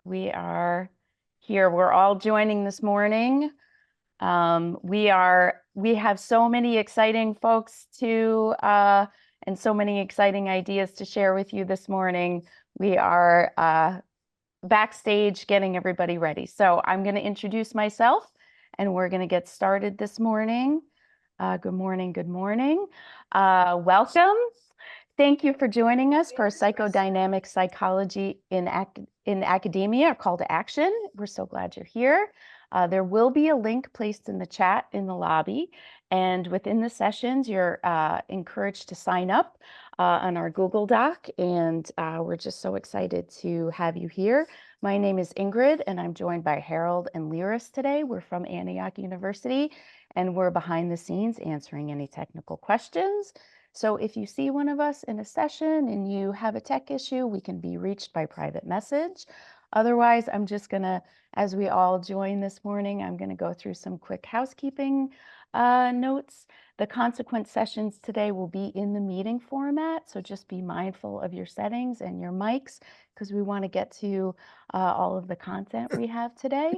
We are here. We're all joining this morning. We have so many exciting folks and so many exciting ideas to share with you this morning. We are backstage getting everybody ready. So I'm going to introduce myself and we're going to get started this morning. Good morning. Good morning. Welcome. Thank you for joining us for Psychodynamic Psychology in Academia, a call to action. We're so glad you're here. There will be a link placed in the chat in the lobby, and within the sessions, you're encouraged to sign up on our Google Doc, and we're just so excited to have you here. My name is Ingrid, and I'm joined by Harold and Leora today. We're from Antioch University, and we're behind the scenes answering any technical questions. So if you see one of us in a session and you have a tech issue, we can be reached by private message. Otherwise, I'm just gonna, as we all join this morning, I'm gonna go through some quick housekeeping notes. The consequent sessions today will be in the meeting format, so just be mindful of your settings and your mics because we want to get to all of the content we have today.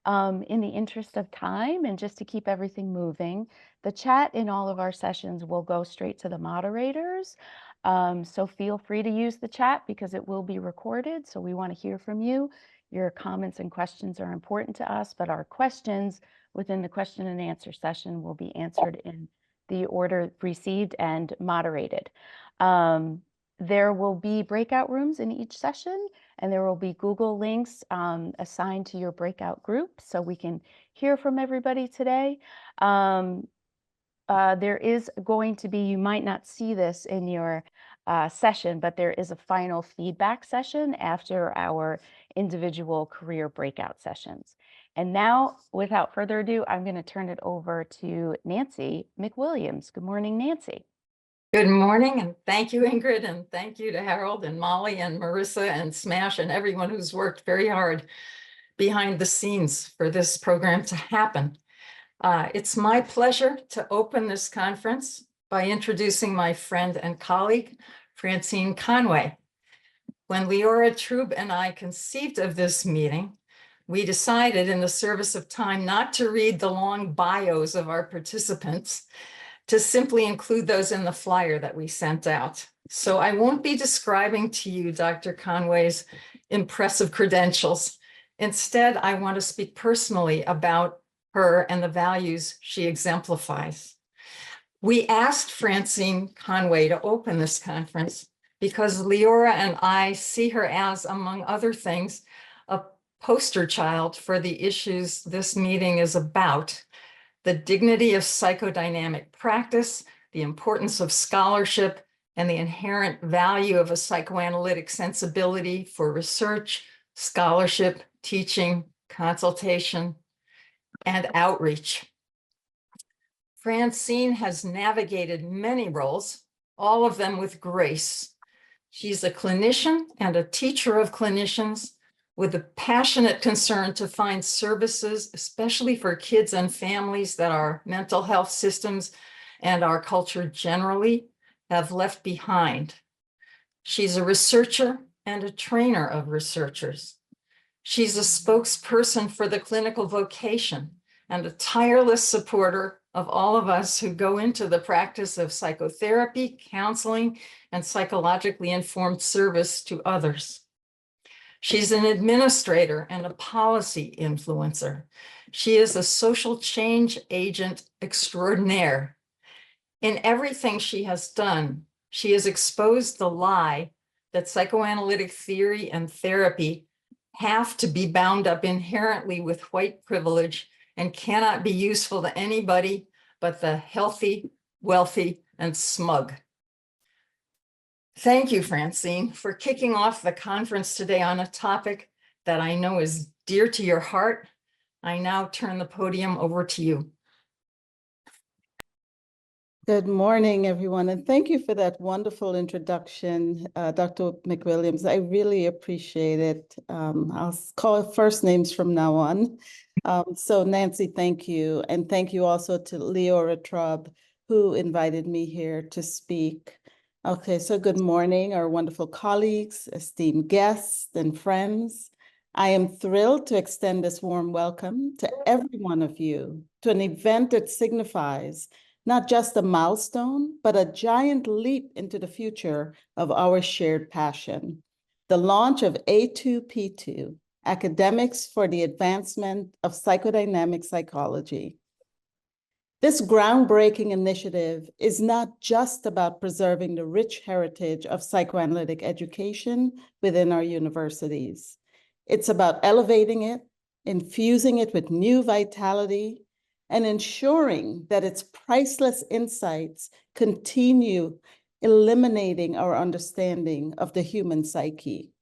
In the interest of time and just to keep everything moving, the chat in all of our sessions will go straight to the moderators. So feel free to use the chat because it will be recorded. So we want to hear from you. Your comments and questions are important to us, but our questions within the question and answer session will be answered in the order received and moderated. There will be breakout rooms in each session, and there will be Google links assigned to your breakout group so we can hear from everybody today. There is going to be, you might not see this in your session, but there is a final feedback session after our individual career breakout sessions. And now, without further ado, I'm going to turn it over to Nancy McWilliams. Good morning, Nancy. Good morning, and thank you, Ingrid, and thank you to Harold and Molly and Marissa and Smash and everyone who's worked very hard behind the scenes for this program to happen. It's my pleasure to open this conference by introducing my friend and colleague, Francine Conway. When Leora, Trub, and I conceived of this meeting, we decided in the service of time not to read the long bios of our participants, to simply include those in the flyer that we sent out. So I won't be describing to you Dr. Conway's impressive credentials. Instead, I want to speak personally about her and the values she exemplifies. We asked Francine Conway to open this conference because Leora and I see her as, among other things, a poster child for the issues this meeting is about: the dignity of psychodynamic practice, the importance of scholarship, and the inherent value of a psychoanalytic sensibility for research, scholarship, teaching, consultation, and outreach. Francine has navigated many roles, all of them with grace. She's a clinician and a teacher of clinicians, with a passionate concern to find services, especially for kids and families that our mental health systems and our culture generally have left behind. She's a researcher and a trainer of researchers. She's a spokesperson for the clinical vocation and a tireless supporter of all of us who go into the practice of psychotherapy, counseling, and psychologically informed service to others. She's an administrator and a policy influencer. She is a social change agent extraordinaire. In everything she has done, she has exposed the lie that psychoanalytic theory and therapy have to be bound up inherently with white privilege and cannot be useful to anybody but the healthy, wealthy, and smug. Thank you, Francine, for kicking off the conference today on a topic that I know is dear to your heart. I now turn the podium over to you. Good morning, everyone, and thank you for that wonderful introduction, Dr. McWilliams. I really appreciate it. I'll call first names from now on. So Nancy, thank you. And thank you also to Leora Trub, who invited me here to speak. Okay, so good morning, our wonderful colleagues, esteemed guests and friends. I am thrilled to extend this warm welcome to every one of you to an event that signifies not just a milestone, but a giant leap into the future of our shared passion, the launch of A2P2, Academics for the Advancement of Psychodynamic Psychology. This groundbreaking initiative is not just about preserving the rich heritage of psychoanalytic education within our universities. It's about elevating it, infusing it with new vitality, and ensuring that its priceless insights continue eliminating our understanding of the human psyche.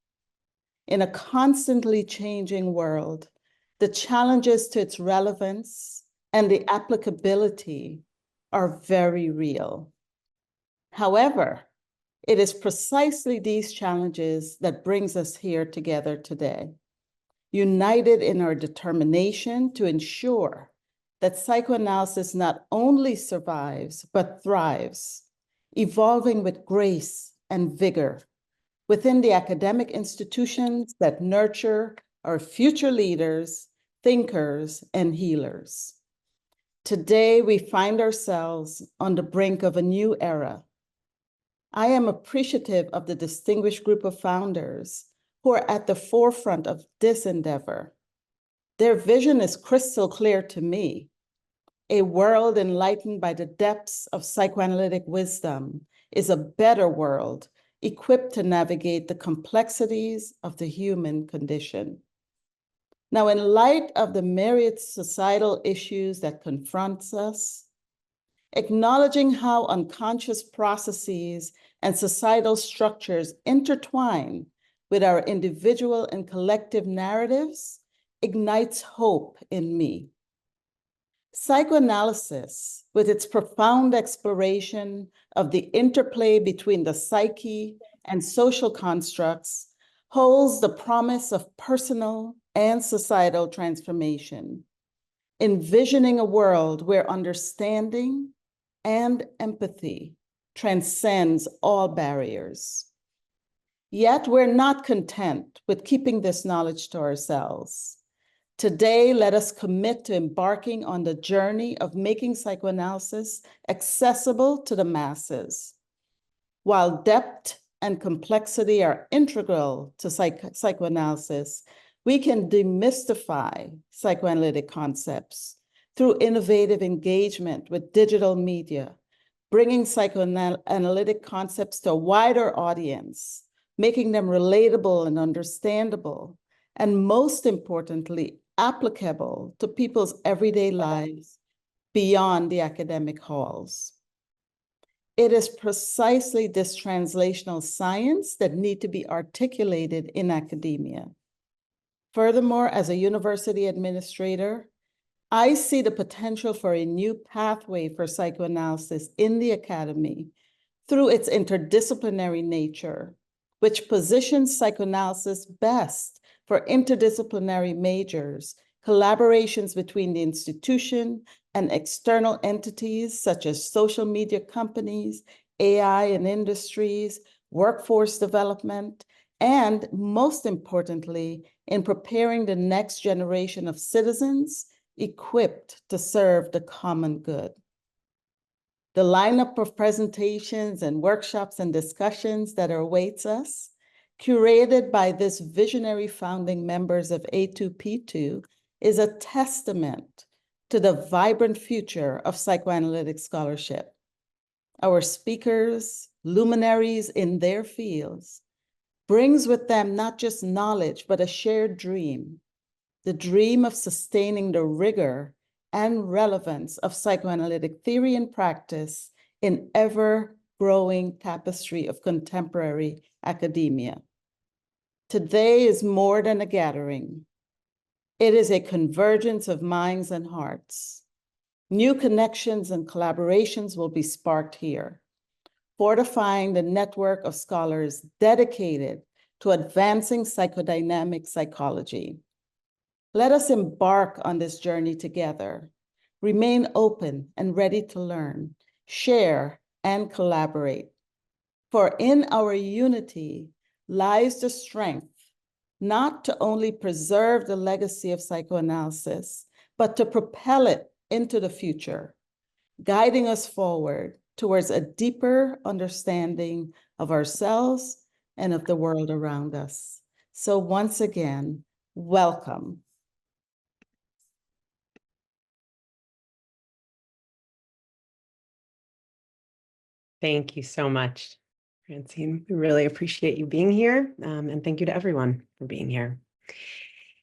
In a constantly changing world, the challenges to its relevance and the applicability are very real. However, it is precisely these challenges that brings us here together today, united in our determination to ensure that psychoanalysis not only survives, but thrives, evolving with grace and vigor within the academic institutions that nurture our future leaders, thinkers, and healers. Today, we find ourselves on the brink of a new era. I am appreciative of the distinguished group of founders who are at the forefront of this endeavor. Their vision is crystal clear to me. A world enlightened by the depths of psychoanalytic wisdom is a better world equipped to navigate the complexities of the human condition. Now, in light of the myriad societal issues that confronts us, acknowledging how unconscious processes and societal structures intertwine with our individual and collective narratives ignites hope in me. Psychoanalysis, with its profound exploration of the interplay between the psyche and social constructs, holds the promise of personal and societal transformation, envisioning a world where understanding and empathy transcends all barriers. Yet we're not content with keeping this knowledge to ourselves. Today, let us commit to embarking on the journey of making psychoanalysis accessible to the masses. While depth and complexity are integral to psychoanalysis, we can demystify psychoanalytic concepts through innovative engagement with digital media, bringing psychoanalytic concepts to a wider audience, making them relatable and understandable, and most importantly, applicable to people's everyday lives beyond the academic halls. It is precisely this translational science that need to be articulated in academia. Furthermore, as a university administrator, I see the potential for a new pathway for psychoanalysis in the academy through its interdisciplinary nature, which positions psychoanalysis best for interdisciplinary majors, collaborations between the institution and external entities such as social media companies, AI and industries, workforce development, and most importantly, in preparing the next generation of citizens equipped to serve the common good. The lineup of presentations and workshops and discussions that awaits us, curated by this visionary founding members of A2P2, is a testament to the vibrant future of psychoanalytic scholarship. Our speakers, luminaries in their fields, brings with them not just knowledge, but a shared dream, the dream of sustaining the rigor and relevance of psychoanalytic theory and practice in ever-growing tapestry of contemporary academia. Today is more than a gathering. It is a convergence of minds and hearts. New connections and collaborations will be sparked here, fortifying the network of scholars dedicated to advancing psychodynamic psychology. Let us embark on this journey together, remain open and ready to learn, share, and collaborate. For in our unity lies the strength not to only preserve the legacy of psychoanalysis, but to propel it into the future, guiding us forward towards a deeper understanding of ourselves and of the world around us. So once again, welcome. Thank you so much, Francine. We really appreciate you being here, and thank you to everyone for being here.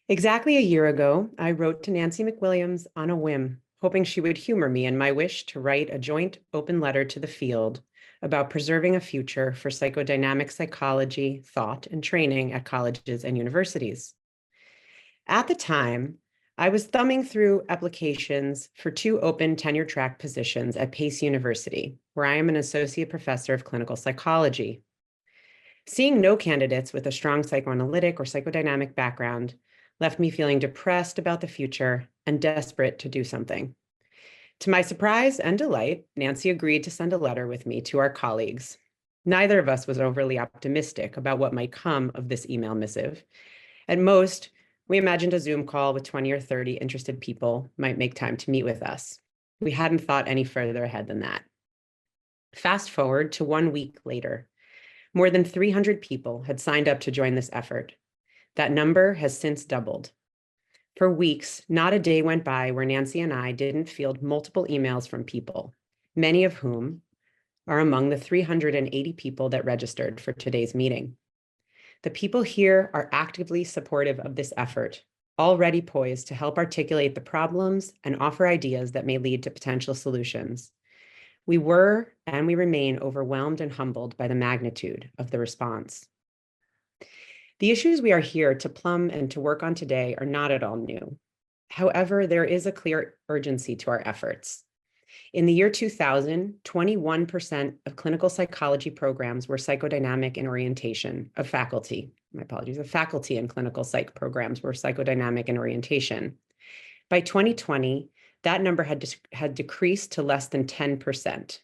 Exactly a year ago, I wrote to Nancy McWilliams on a whim, hoping she would humor me in my wish to write a joint open letter to the field about preserving a future for psychodynamic psychology, thought, and training at colleges and universities. At the time, I was thumbing through applications for 2 open tenure track positions at Pace University, where I am an associate professor of clinical psychology. Seeing no candidates with a strong psychoanalytic or psychodynamic background left me feeling depressed about the future and desperate to do something. To my surprise and delight, Nancy agreed to send a letter with me to our colleagues. Neither of us was overly optimistic about what might come of this email missive. At most, we imagined a Zoom call with 20 or 30 interested people might make time to meet with us. We hadn't thought any further ahead than that. Fast forward to 1 week later, more than 300 people had signed up to join this effort. That number has since doubled. For weeks, not a day went by where Nancy and I didn't field multiple emails from people, many of whom are among the 380 people that registered for today's meeting. The people here are actively supportive of this effort, already poised to help articulate the problems and offer ideas that may lead to potential solutions. We were and we remain overwhelmed and humbled by the magnitude of the response. The issues we are here to plumb and to work on today are not at all new. However, there is a clear urgency to our efforts. In the year 2000, 21% of clinical psychology programs were psychodynamic in orientation of faculty. Of faculty in clinical psych programs were psychodynamic in orientation. By 2020, that number had decreased to less than 10%.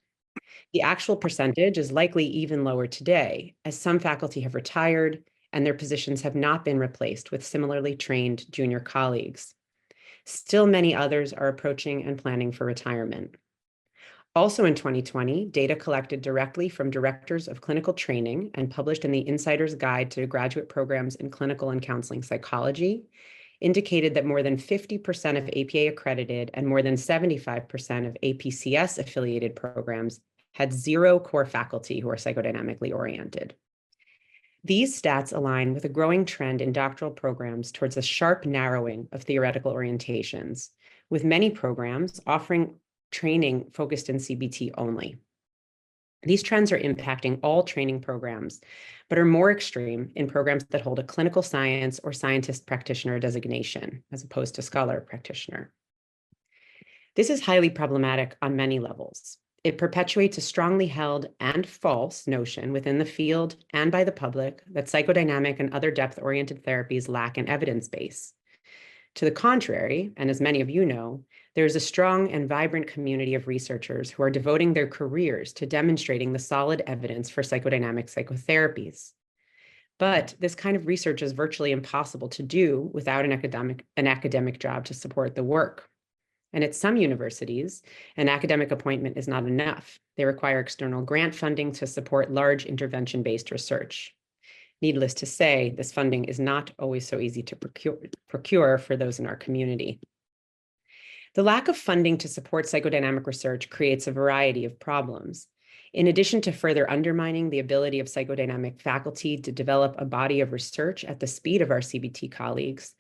The actual percentage is likely even lower today, as some faculty have retired and their positions have not been replaced with similarly trained junior colleagues. Still, many others are approaching and planning for retirement. Also in 2020, data collected directly from directors of clinical training and published in the Insider's Guide to Graduate Programs in Clinical and Counseling Psychology indicated that more than 50% of APA accredited and more than 75% of APCS affiliated programs had 0 core faculty who are psychodynamically oriented. These stats align with a growing trend in doctoral programs towards a sharp narrowing of theoretical orientations, with many programs offering training focused in CBT only. These trends are impacting all training programs, but are more extreme in programs that hold a clinical science or scientist practitioner designation, as opposed to scholar practitioner. This is highly problematic on many levels. It perpetuates a strongly held and false notion within the field and by the public that psychodynamic and other depth-oriented therapies lack an evidence base. To the contrary, and as many of you know, there is a strong and vibrant community of researchers who are devoting their careers to demonstrating the solid evidence for psychodynamic psychotherapies. But this kind of research is virtually impossible to do without an academic job to support the work. And at some universities, an academic appointment is not enough. They require external grant funding to support large intervention-based research. Needless to say, this funding is not always so easy to procure for those in our community. The lack of funding to support psychodynamic research creates a variety of problems. In addition to further undermining the ability of psychodynamic faculty to develop a body of research at the speed of our CBT colleagues,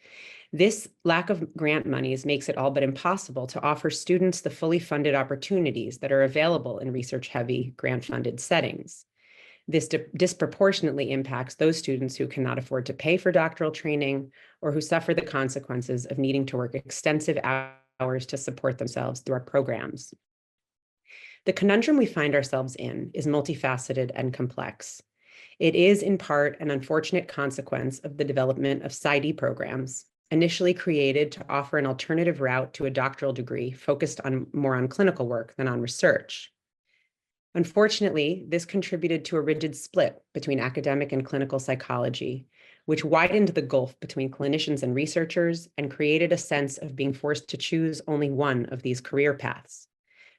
this lack of grant monies makes it all but impossible to offer students the fully funded opportunities that are available in research-heavy, grant-funded settings. This disproportionately impacts those students who cannot afford to pay for doctoral training or who suffer the consequences of needing to work extensive hours to support themselves through our programs. The conundrum we find ourselves in is multifaceted and complex. It is in part an unfortunate consequence of the development of PsyD programs, initially created to offer an alternative route to a doctoral degree focused more on clinical work than on research. Unfortunately, this contributed to a rigid split between academic and clinical psychology, which widened the gulf between clinicians and researchers and created a sense of being forced to choose only one of these career paths.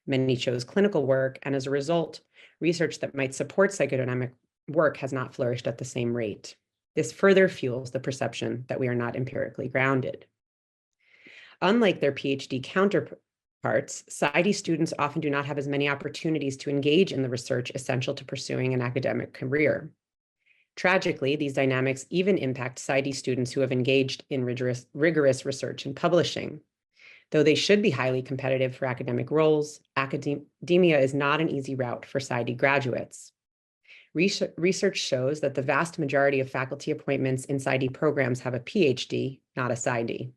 Many chose clinical work, and as a result, research that might support psychodynamic work has not flourished at the same rate. This further fuels the perception that we are not empirically grounded. Unlike their PhD counterparts, PsyD students often do not have as many opportunities to engage in the research essential to pursuing an academic career. Tragically, these dynamics even impact PsyD students who have engaged in rigorous research and publishing. Though they should be highly competitive for academic roles, academia is not an easy route for PsyD graduates. Research shows that the vast majority of faculty appointments in PsyD programs have a PhD, not a PsyD.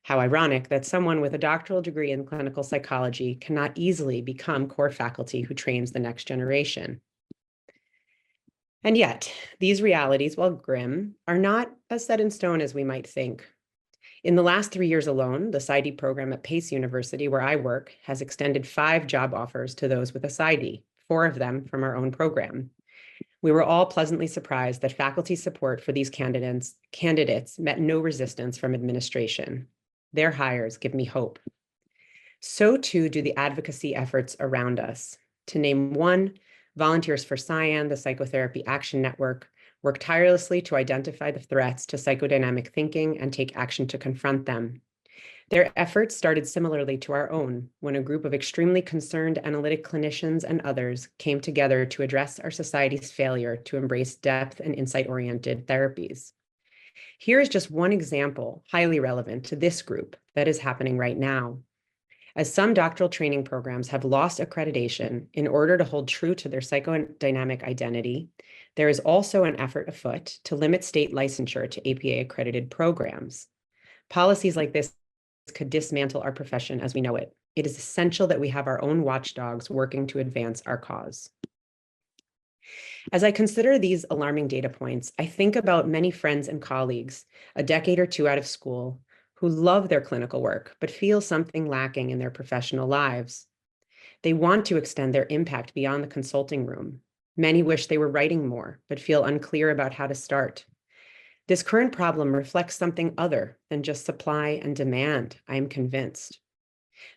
How ironic that someone with a doctoral degree in clinical psychology cannot easily become core faculty who trains the next generation. And yet, these realities, while grim, are not as set in stone as we might think. In the last 3 years alone, the PsyD program at Pace University, where I work, has extended 5 job offers to those with a PsyD, 4 of them from our own program. We were all pleasantly surprised that faculty support for these candidates met no resistance from administration. Their hires give me hope. So too do the advocacy efforts around us. To name one, Volunteers for Cyan, the Psychotherapy Action Network, work tirelessly to identify the threats to psychodynamic thinking and take action to confront them. Their efforts started similarly to our own, when a group of extremely concerned analytic clinicians and others came together to address our society's failure to embrace depth and insight-oriented therapies. Here is just one example, highly relevant to this group, that is happening right now. As some doctoral training programs have lost accreditation in order to hold true to their psychodynamic identity, there is also an effort afoot to limit state licensure to APA-accredited programs. Policies like this could dismantle our profession as we know it. It is essential that we have our own watchdogs working to advance our cause. As I consider these alarming data points, I think about many friends and colleagues, a decade or two out of school, who love their clinical work, but feel something lacking in their professional lives. They want to extend their impact beyond the consulting room. Many wish they were writing more, but feel unclear about how to start. This current problem reflects something other than just supply and demand, I am convinced.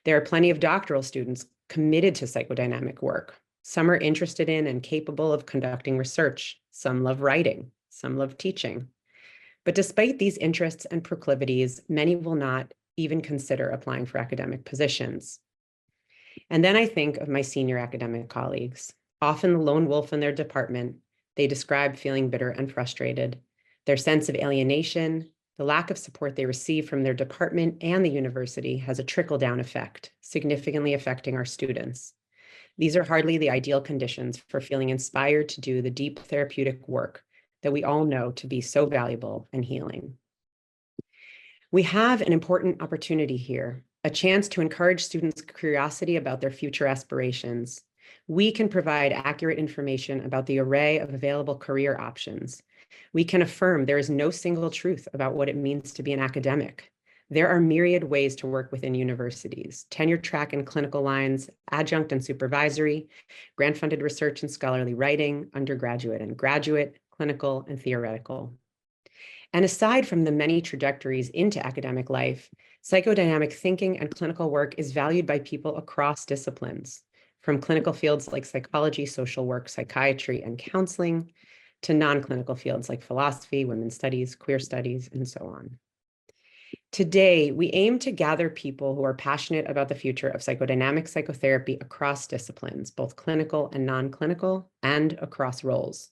There are plenty of doctoral students committed to psychodynamic work. Some are interested in and capable of conducting research. Some love writing. Some love teaching. But despite these interests and proclivities, many will not even consider applying for academic positions. And then I think of my senior academic colleagues. Often the lone wolf in their department, they describe feeling bitter and frustrated. Their sense of alienation, the lack of support they receive from their department and the university has a trickle-down effect, significantly affecting our students. These are hardly the ideal conditions for feeling inspired to do the deep therapeutic work that we all know to be so valuable and healing. We have an important opportunity here, a chance to encourage students' curiosity about their future aspirations. We can provide accurate information about the array of available career options. We can affirm there is no single truth about what it means to be an academic. There are myriad ways to work within universities: tenure track and clinical lines, adjunct and supervisory, grant-funded research and scholarly writing, undergraduate and graduate, clinical and theoretical. And aside from the many trajectories into academic life, psychodynamic thinking and clinical work is valued by people across disciplines, from clinical fields like psychology, social work, psychiatry, and counseling, to non-clinical fields like philosophy, women's studies, queer studies, and so on. Today, we aim to gather people who are passionate about the future of psychodynamic psychotherapy across disciplines, both clinical and non-clinical, and across roles.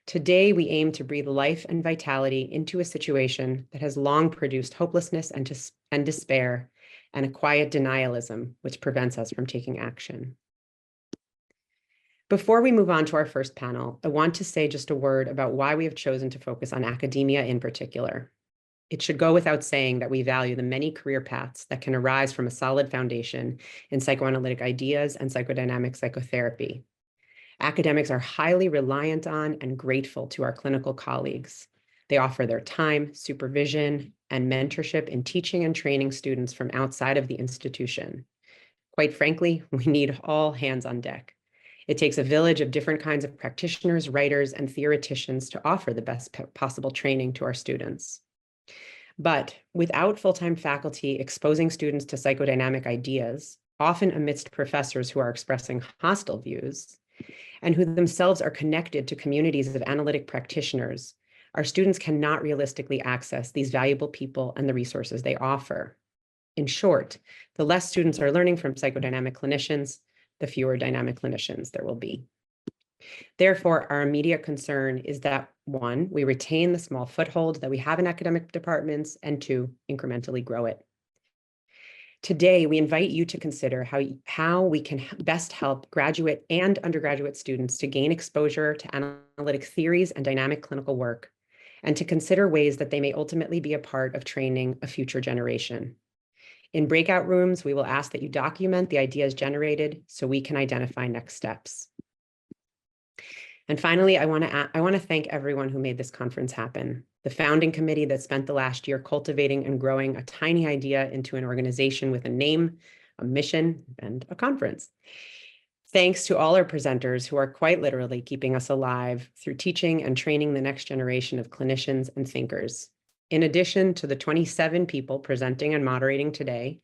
Today, we aim to breathe life and vitality into a situation that has long produced hopelessness and despair, and a quiet denialism which prevents us from taking action. Before we move on to our first panel, I want to say just a word about why we have chosen to focus on academia in particular. It should go without saying that we value the many career paths that can arise from a solid foundation in psychoanalytic ideas and psychodynamic psychotherapy. Academics are highly reliant on and grateful to our clinical colleagues. They offer their time, supervision, and mentorship in teaching and training students from outside of the institution. Quite frankly, we need all hands on deck. It takes a village of different kinds of practitioners, writers, and theoreticians to offer the best possible training to our students. But without full-time faculty exposing students to psychodynamic ideas, often amidst professors who are expressing hostile views, and who themselves are connected to communities of analytic practitioners, our students cannot realistically access these valuable people and the resources they offer. In short, the less students are learning from psychodynamic clinicians, the fewer dynamic clinicians there will be. Therefore, our immediate concern is that 1, we retain the small foothold that we have in academic departments, and 2, incrementally grow it. Today, we invite you to consider how we can best help graduate and undergraduate students to gain exposure to analytic theories and dynamic clinical work, and to consider ways that they may ultimately be a part of training a future generation. In breakout rooms, we will ask that you document the ideas generated so we can identify next steps. And finally, I want to thank everyone who made this conference happen. The founding committee that spent the last year cultivating and growing a tiny idea into an organization with a name, a mission, and a conference. Thanks to all our presenters who are quite literally keeping us alive through teaching and training the next generation of clinicians and thinkers. In addition to the 27 people presenting and moderating today,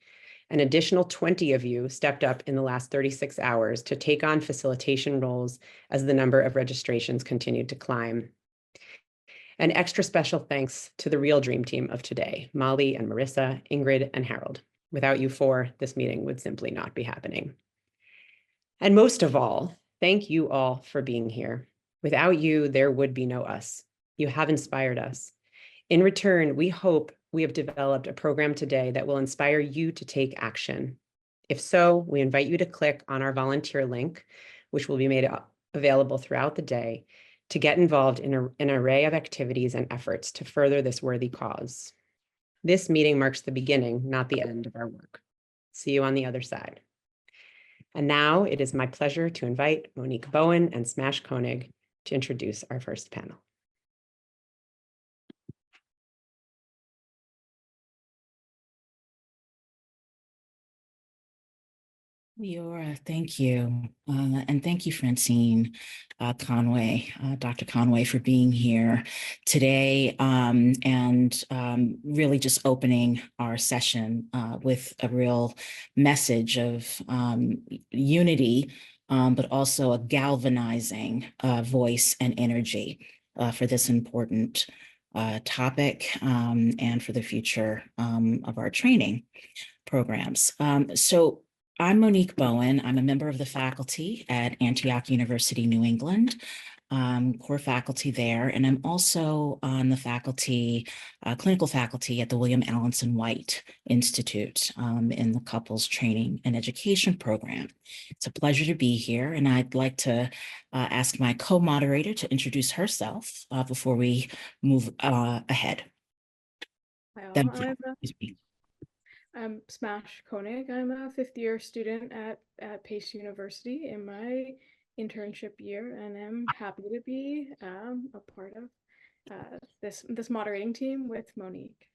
an additional 20 of you stepped up in the last 36 hours to take on facilitation roles as the number of registrations continued to climb. An extra special thanks to the real dream team of today, Molly and Marissa, Ingrid and Harold. Without you 4, this meeting would simply not be happening. And most of all, thank you all for being here. Without you, there would be no us. You have inspired us. In return, we hope we have developed a program today that will inspire you to take action. If so, we invite you to click on our volunteer link, which will be made available throughout the day, to get involved in an array of activities and efforts to further this worthy cause. This meeting marks the beginning, not the end of our work. See you on the other side. And now it is my pleasure to invite Monique Bowen and Smash Koenig to introduce our first panel. Leora, thank you. And thank you, Francine, Conway, Dr. Conway, for being here today and really just opening our session with a real message of unity, but also a galvanizing voice and energy for this important topic and for the future of our training programs. So I'm Monique Bowen. I'm a member of the faculty at Antioch University, New England, core faculty there. And I'm also on the faculty, clinical faculty at the William Allenson White Institute in the couples training and education program. It's a pleasure to be here. And I'd like to ask my co-moderator to introduce herself before we move ahead. I'm Smash Koenig. I'm a 5th-year student at Pace University in my internship year, and I'm happy to be a part of this moderating team with Monique.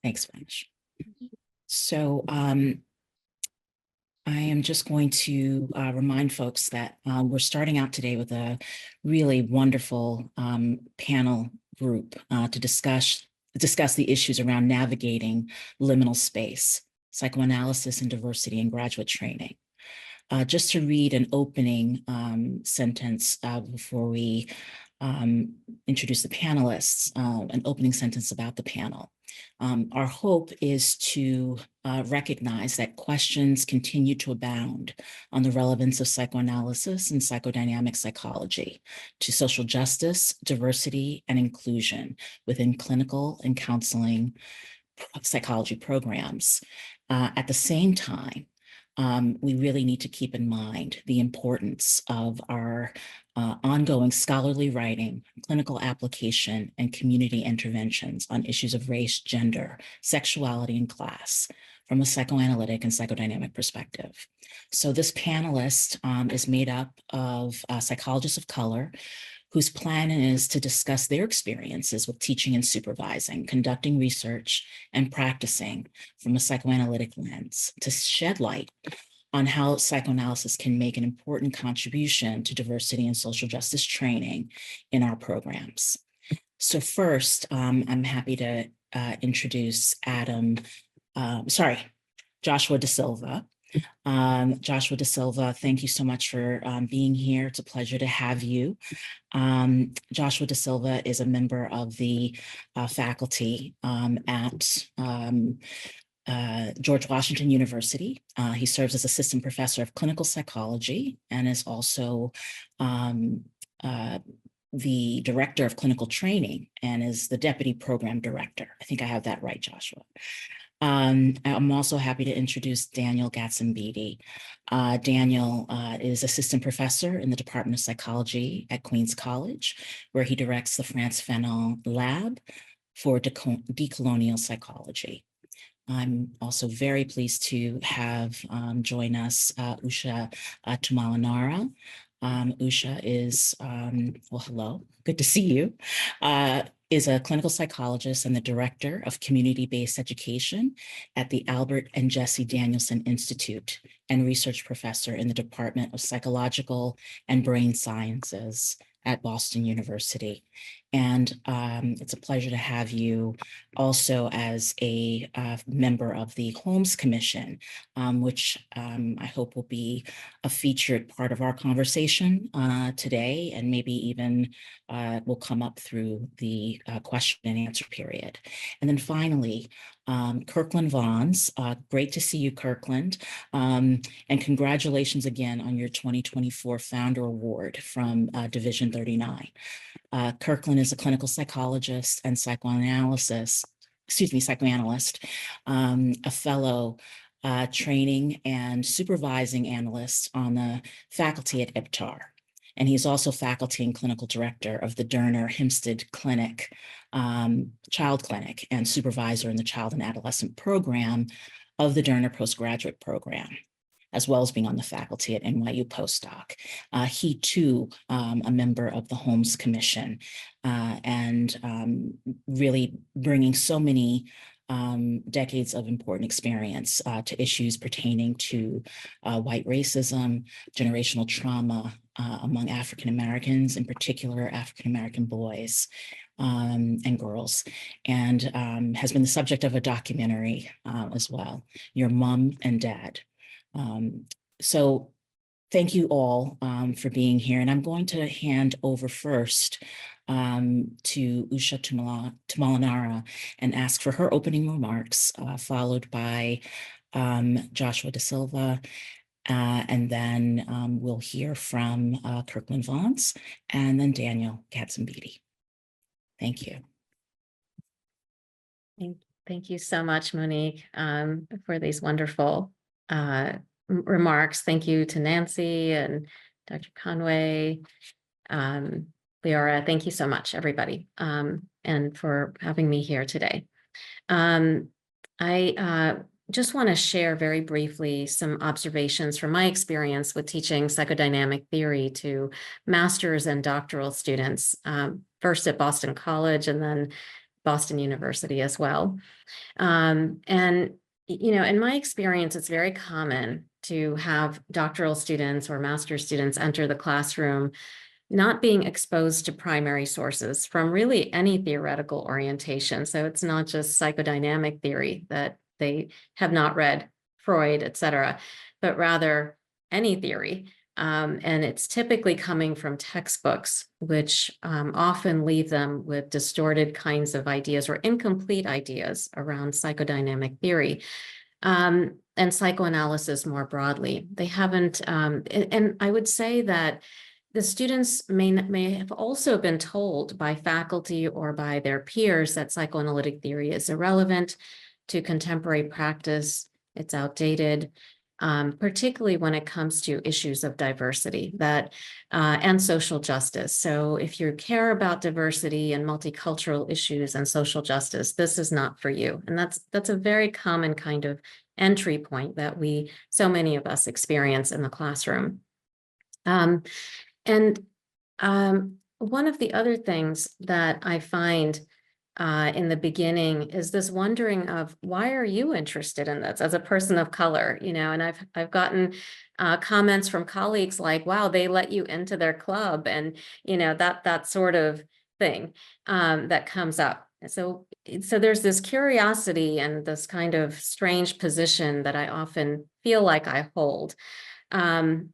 Thanks, Smash. So I am just going to remind folks that we're starting out today with a really wonderful panel group to discuss the issues around navigating liminal space, psychoanalysis and diversity in graduate training. Just to read an opening sentence before we introduce the panelists, an opening sentence about the panel. Our hope is to recognize that questions continue to abound on the relevance of psychoanalysis and psychodynamic psychology to social justice, diversity, and inclusion within clinical and counseling psychology programs. At the same time, we really need to keep in mind the importance of our ongoing scholarly writing, clinical application, and community interventions on issues of race, gender, sexuality, and class from a psychoanalytic and psychodynamic perspective. So this panelist is made up of psychologists of color whose plan is to discuss their experiences with teaching and supervising, conducting research, and practicing from a psychoanalytic lens to shed light on how psychoanalysis can make an important contribution to diversity and social justice training in our programs. So first, I'm happy to introduce Joshua Da Silva. Joshua Da Silva, thank you so much for being here. It's a pleasure to have you. Joshua Da Silva is a member of the faculty at George Washington University. He serves as assistant professor of clinical psychology and is also the director of clinical training and is the deputy program director. I think I have that right, Joshua. I'm also happy to introduce Daniel Gatzenbeede. Daniel is assistant professor in the Department of Psychology at Queens College, where he directs the France Fanon Lab for decolonial psychology. I'm also very pleased to have join us Usha Tumalanara. Usha is, well, hello, good to see you, is a clinical psychologist and the director of community-based education at the Albert and Jesse Danielson Institute and research professor in the Department of Psychological and Brain Sciences at Boston University. And it's a pleasure to have you also as a member of the Holmes Commission, which I hope will be a featured part of our conversation today, and maybe even will come up through the question and answer period. And then finally, Kirkland Vons, great to see you, Kirkland, and congratulations again on your 2024 Founder Award from Division 39. Kirkland is a clinical psychologist and psychoanalyst, a fellow training and supervising analyst on the faculty at IPTAR. And he's also faculty and clinical director of the Derner Hempstead Clinic, Child Clinic, and supervisor in the Child and Adolescent Program of the Derner Postgraduate Program, as well as being on the faculty at NYU postdoc. He too, a member of the Holmes Commission, and really bringing so many decades of important experience to issues pertaining to white racism, generational trauma among African Americans, in particular African American boys and girls, and has been the subject of a documentary as well, Your Mom and Dad. So thank you all for being here. And I'm going to hand over first to Usha Tumalanara and ask for her opening remarks, followed by Joshua Da Silva. And then we'll hear from Kirkland Vons and then Daniel Gatzenbeede. Thank you. Thank you so much, Monique, for these wonderful remarks. Thank you to Nancy and Dr. Conway, Leora. Thank you so much, everybody, and for having me here today. I just want to share very briefly some observations from my experience with teaching psychodynamic theory to master's and doctoral students, first at Boston College and then Boston University as well. And, you know, in my experience, it's very common to have doctoral students or master's students enter the classroom not being exposed to primary sources from really any theoretical orientation. So it's not just psychodynamic theory that they have not read, Freud, et cetera, but rather any theory. And it's typically coming from textbooks, which often leave them with distorted kinds of ideas or incomplete ideas around psychodynamic theory and psychoanalysis more broadly. They haven't, and I would say that the students may have also been told by faculty or by their peers that psychoanalytic theory is irrelevant to contemporary practice. It's outdated. Particularly when it comes to issues of diversity and social justice. So if you care about diversity and multicultural issues and social justice, this is not for you. And that's a very common kind of entry point that so many of us experience in the classroom. One of the other things that I find in the beginning is this wondering of, why are you interested in this as a person of color? And I've gotten comments from colleagues like, wow, they let you into their club, and that sort of thing that comes up. So there's this curiosity and this kind of strange position that I often feel like I hold. And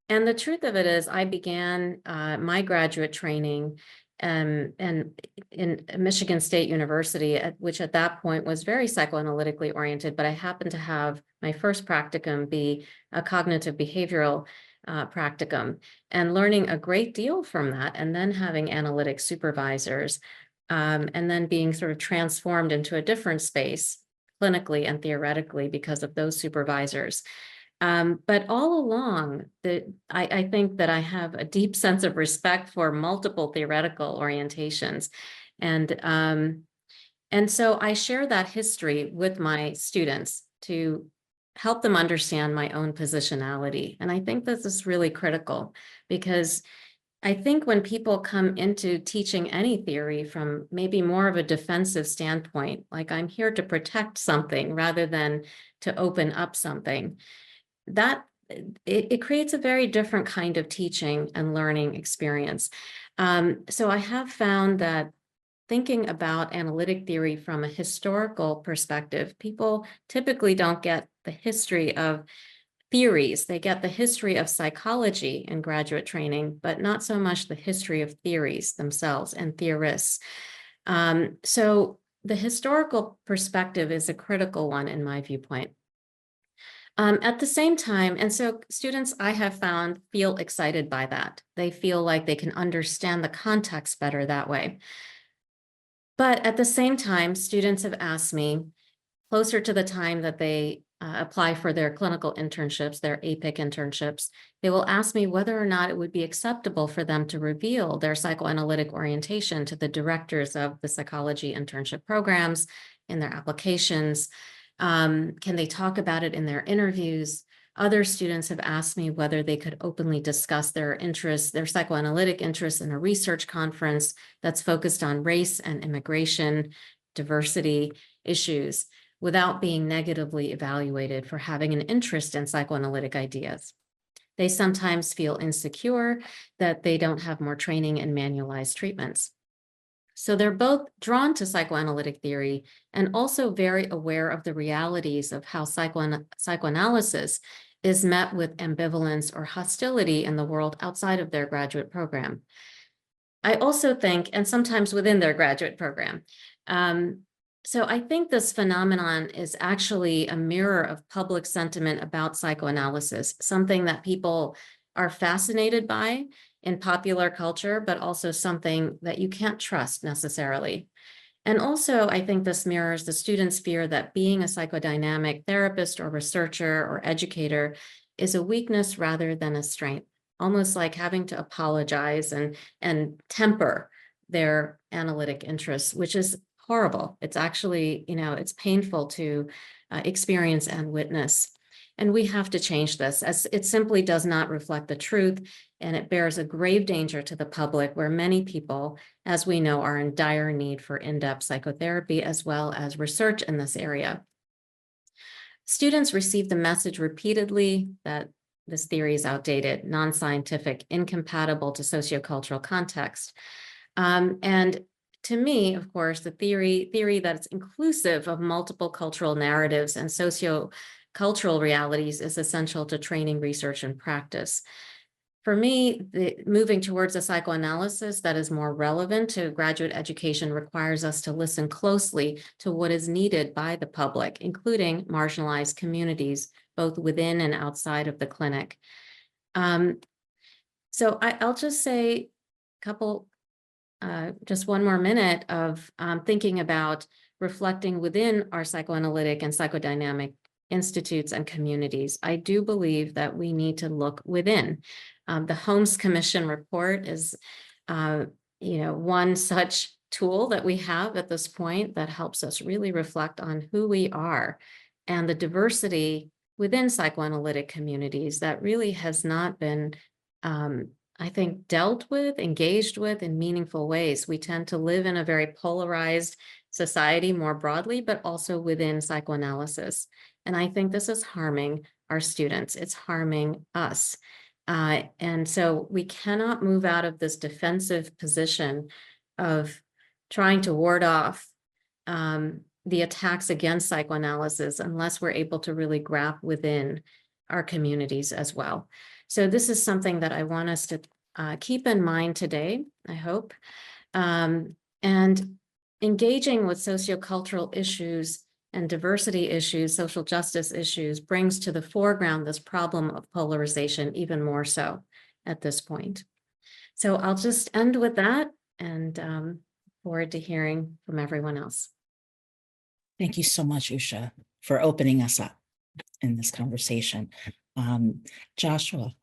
the truth of it is, I began my graduate training and in Michigan State University, which at that point was very psychoanalytically oriented, but I happened to have my first practicum be a cognitive behavioral practicum, and learning a great deal from that, and then having analytic supervisors, and then being sort of transformed into a different space clinically and theoretically because of those supervisors. But all along, I think that I have a deep sense of respect for multiple theoretical orientations. And so I share that history with my students to help them understand my own positionality. And I think this is really critical, because I think when people come into teaching any theory from maybe more of a defensive standpoint, like I'm here to protect something rather than to open up something, that it creates a very different kind of teaching and learning experience. So I have found that thinking about analytic theory from a historical perspective, people typically don't get the history of theories. They get the history of psychology in graduate training, but not so much the history of theories themselves and theorists. So the historical perspective is a critical one in my viewpoint. At the same time, and so students, I have found, feel excited by that. They feel like they can understand the context better that way. But at the same time, students have asked me, closer to the time that they apply for their clinical internships, their APIC internships, they will ask me whether or not it would be acceptable for them to reveal their psychoanalytic orientation to the directors of the psychology internship programs in their applications. Can they talk about it in their interviews? Other students have asked me whether they could openly discuss their interests, their psychoanalytic interests, in a research conference that's focused on race and immigration, diversity issues, without being negatively evaluated for having an interest in psychoanalytic ideas. They sometimes feel insecure that they don't have more training in manualized treatments. So they're both drawn to psychoanalytic theory and also very aware of the realities of how psychoanalysis is met with ambivalence or hostility in the world outside of their graduate program. I also think, and sometimes within their graduate program, so I think this phenomenon is actually a mirror of public sentiment about psychoanalysis, something that people are fascinated by in popular culture, but also something that you can't trust necessarily. And also, I think this mirrors the students' fear that being a psychodynamic therapist or researcher or educator is a weakness rather than a strength, almost like having to apologize and temper their analytic interests, which is horrible. It's actually, it's painful to experience and witness. And we have to change this, as it simply does not reflect the truth, and it bears a grave danger to the public, where many people, as we know, are in dire need for in-depth psychotherapy as well as research in this area. Students receive the message repeatedly that this theory is outdated, non-scientific, incompatible to sociocultural context. And to me, of course, the theory that's inclusive of multiple cultural narratives and sociocultural realities is essential to training, research, and practice. For me, moving towards a psychoanalysis that is more relevant to graduate education requires us to listen closely to what is needed by the public, including marginalized communities, both within and outside of the clinic. So I'll just say a couple, just one more minute of thinking about reflecting within our psychoanalytic and psychodynamic institutes and communities. I do believe that we need to look within. The Holmes Commission report is, one such tool that we have at this point that helps us really reflect on who we are and the diversity within psychoanalytic communities that really has not been, I think, dealt with, engaged with in meaningful ways. We tend to live in a very polarized society more broadly, but also within psychoanalysis. And I think this is harming our students. It's harming us. And so we cannot move out of this defensive position of trying to ward off the attacks against psychoanalysis unless we're able to really grasp within our communities as well. So this is something that I want us to keep in mind today, I hope. And engaging with sociocultural issues and diversity issues, social justice issues, brings to the foreground this problem of polarization even more so at this point. So I'll just end with that and forward to hearing from everyone else. Thank you so much, Usha, for opening us up in this conversation. Joshua.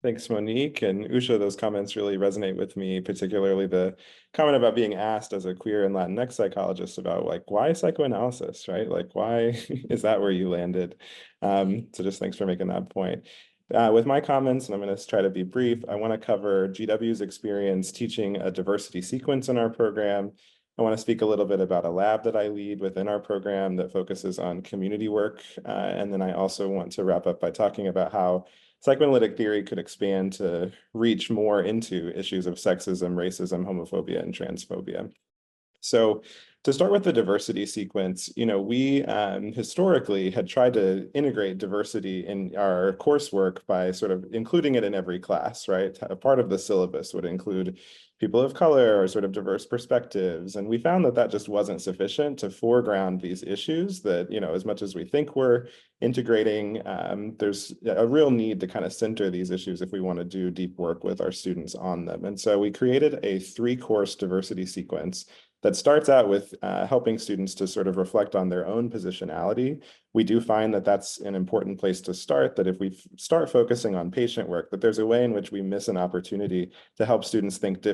Thanks, Monique. And Usha, those comments really resonate with me, particularly the comment about being asked as a queer and Latinx psychologist about like, why psychoanalysis, right? Like, why is that where you landed? So just thanks for making that point. With my comments, and I'm going to try to be brief, I want to cover GW's experience teaching a diversity sequence in our program. I want to speak a little bit about a lab that I lead within our program that focuses on community work. And then I also want to wrap up by talking about how psychoanalytic theory could expand to reach more into issues of sexism, racism, homophobia, and transphobia. So to start with the diversity sequence, we historically had tried to integrate diversity in our coursework by sort of including it in every class, right? A part of the syllabus would include people of color or sort of diverse perspectives. And we found that that just wasn't sufficient to foreground these issues that, as much as we think we're integrating, there's a real need to kind of center these issues if we want to do deep work with our students on them. And so we created a 3-course diversity sequence that starts out with helping students to sort of reflect on their own positionality. We do find that that's an important place to start, that if we start focusing on patient work, that there's a way in which we miss an opportunity to help students think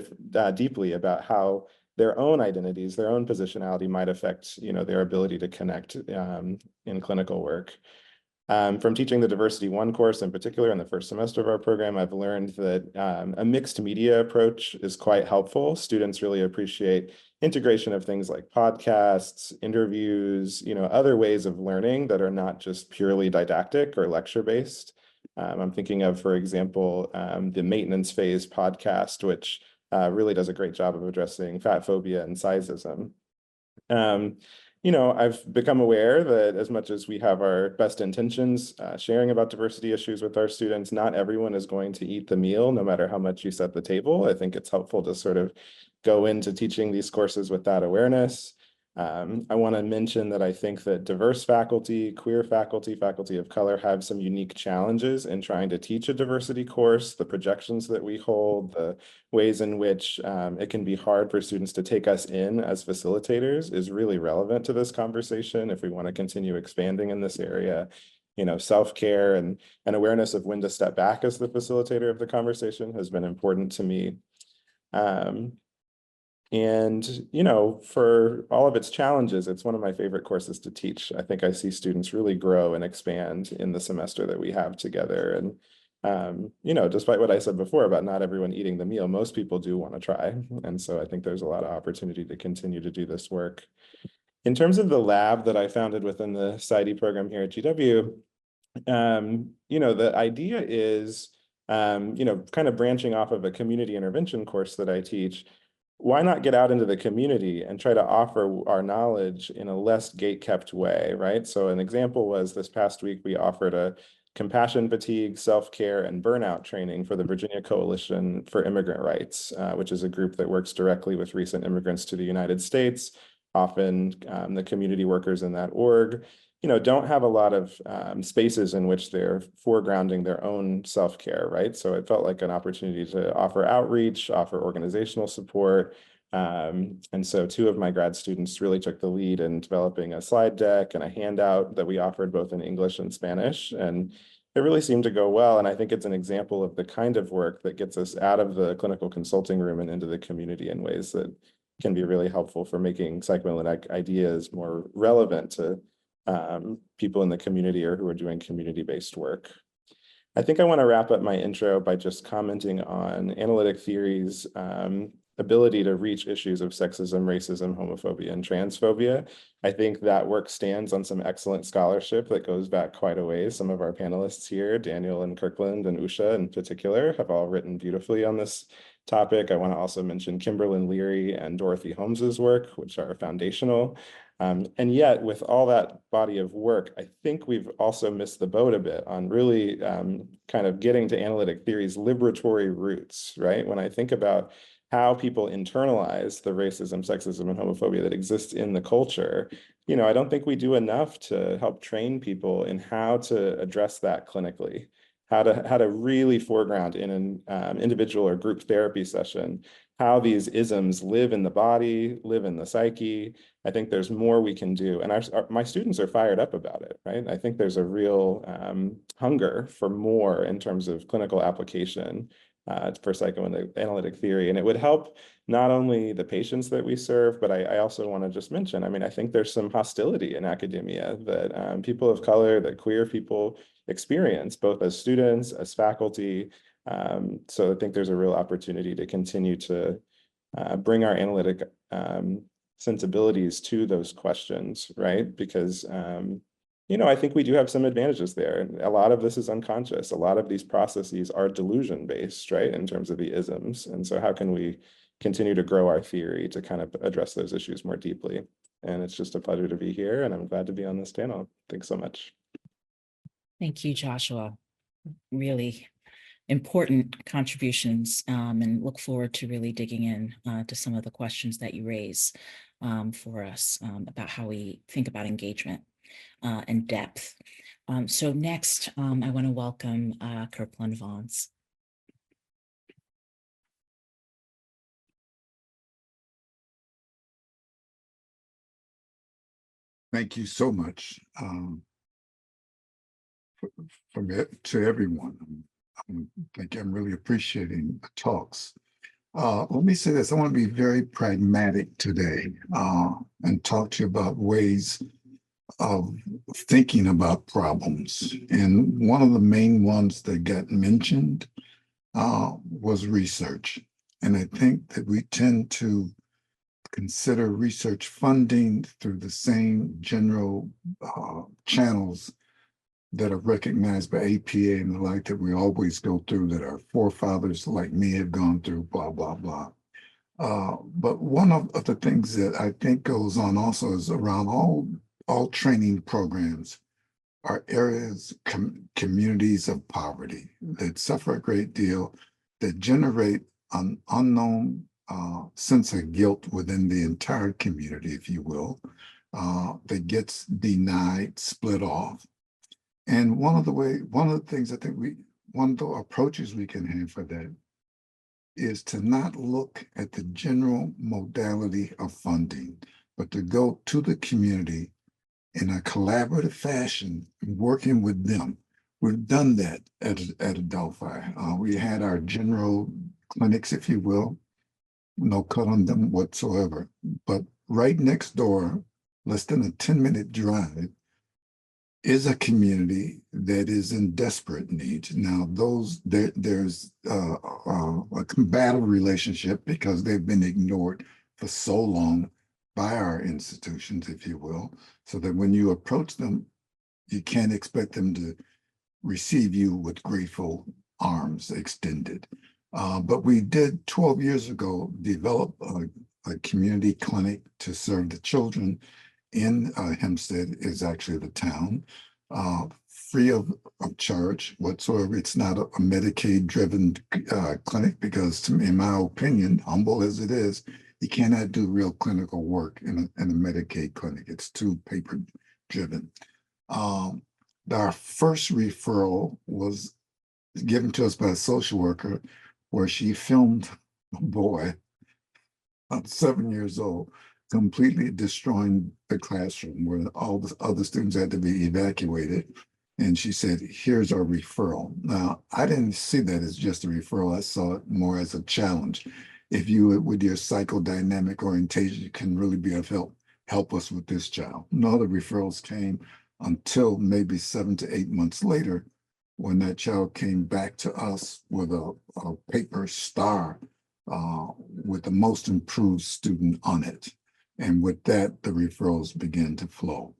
deeply about how their own identities, their own positionality might affect, their ability to connect in clinical work. From teaching the Diversity 1 course in particular in the first semester of our program, I've learned that a mixed media approach is quite helpful. Students really appreciate integration of things like podcasts, interviews, other ways of learning that are not just purely didactic or lecture-based. I'm thinking of, for example, the Maintenance Phase podcast, which really does a great job of addressing fat phobia and sizeism. I've become aware that as much as we have our best intentions sharing about diversity issues with our students, not everyone is going to eat the meal, no matter how much you set the table. I think it's helpful to sort of go into teaching these courses with that awareness. I want to mention that I think that diverse faculty, queer faculty, faculty of color have some unique challenges in trying to teach a diversity course. The projections that we hold, the ways in which it can be hard for students to take us in as facilitators is really relevant to this conversation if we want to continue expanding in this area. Self-care and awareness of when to step back as the facilitator of the conversation has been important to me. And, for all of its challenges, it's one of my favorite courses to teach. I think I see students really grow and expand in the semester that we have together. And, despite what I said before about not everyone eating the meal, most people do want to try. And so I think there's a lot of opportunity to continue to do this work. In terms of the lab that I founded within the PsyD program here at GW, the idea is, kind of branching off of a community intervention course that I teach. Why not get out into the community and try to offer our knowledge in a less gate-kept way, right? So an example was this past week, we offered a compassion fatigue, self-care, and burnout training for the Virginia Coalition for Immigrant Rights, which is a group that works directly with recent immigrants to the United States. Often the community workers in that org don't have a lot of spaces in which they're foregrounding their own self-care, right? So it felt like an opportunity to offer outreach, offer organizational support. And so 2 of my grad students really took the lead in developing a slide deck and a handout that we offered both in English and Spanish. And it really seemed to go well. And I think it's an example of the kind of work that gets us out of the clinical consulting room and into the community in ways that can be really helpful for making psychoanalytic ideas more relevant to people in the community or who are doing community-based work. I think I want to wrap up my intro by just commenting on analytic theory's ability to reach issues of sexism, racism, homophobia, and transphobia. I think that work stands on some excellent scholarship that goes back quite a ways. Some of our panelists here, Daniel and Kirkland and Usha in particular, have all written beautifully on this topic. I want to also mention Kimberlyn Leary and Dorothy Holmes's work, which are foundational. And yet, with all that body of work, I think we've also missed the boat a bit on really kind of getting to analytic theory's liberatory roots, right? When I think about how people internalize the racism, sexism, and homophobia that exists in the culture, you know, I don't think we do enough to help train people in how to address that clinically, how to really foreground in an individual or group therapy session how these isms live in the body, live in the psyche. I think there's more we can do. And my students are fired up about it, right? I think there's a real hunger for more in terms of clinical application for psychoanalytic theory. And it would help not only the patients that we serve, but I also want to just mention, I mean, I think there's some hostility in academia that people of color, that queer people experience, both as students, as faculty. So I think there's a real opportunity to continue to bring our analytic sensibilities to those questions, right? Because, you know, I think we do have some advantages there. A lot of this is unconscious. A lot of these processes are delusion-based, right, in terms of the isms. And so how can we continue to grow our theory to kind of address those issues more deeply? And it's just a pleasure to be here, and I'm glad to be on this panel. Thanks so much. Thank you, Joshua. Really important contributions, and look forward to really digging in to some of the questions that you raise for us about how we think about engagement and depth. So next, I want to welcome Kirkland Vaughns. Thank you so much to everyone. I'm really appreciating the talks. Let me say this, I want to be very pragmatic today and talk to you about ways of thinking about problems. And one of the main ones that got mentioned was research. And I think that we tend to consider research funding through the same general channels that are recognized by APA and the like that we always go through, that our forefathers like me have gone through, blah, blah, blah. But one of the things that I think goes on also is around all training programs are areas, communities of poverty that suffer a great deal, that generate an unknown sense of guilt within the entire community, if you will, that gets denied, split off. And one of the things I think one of the approaches we can have for that is to not look at the general modality of funding, but to go to the community in a collaborative fashion, working with them. We've done that at Adelphi. We had our general clinics, if you will, no cut on them whatsoever. But right next door, less than a 10-minute drive, is a community that is in desperate need. Now, there's a combative relationship because they've been ignored for so long by our institutions, if you will, so that when you approach them, you can't expect them to receive you with grateful arms extended. But we did 12 years ago develop a community clinic to serve the children in Hempstead, is actually the town, free of charge whatsoever. It's not a Medicaid-driven clinic because, in my opinion, humble as it is, you cannot do real clinical work in a Medicaid clinic. It's too paper-driven. Our first referral was given to us by a social worker where she filmed a boy, about 7 years old, completely destroying the classroom where all the other students had to be evacuated. And she said, here's our referral. Now, I didn't see that as just a referral. I saw it more as a challenge. If you, with your psychodynamic orientation, you can really be of help us with this child. No other referrals came until maybe 7 to 8 months later, when that child came back to us with a paper star with the most improved student on it. And with that, the referrals begin to flow.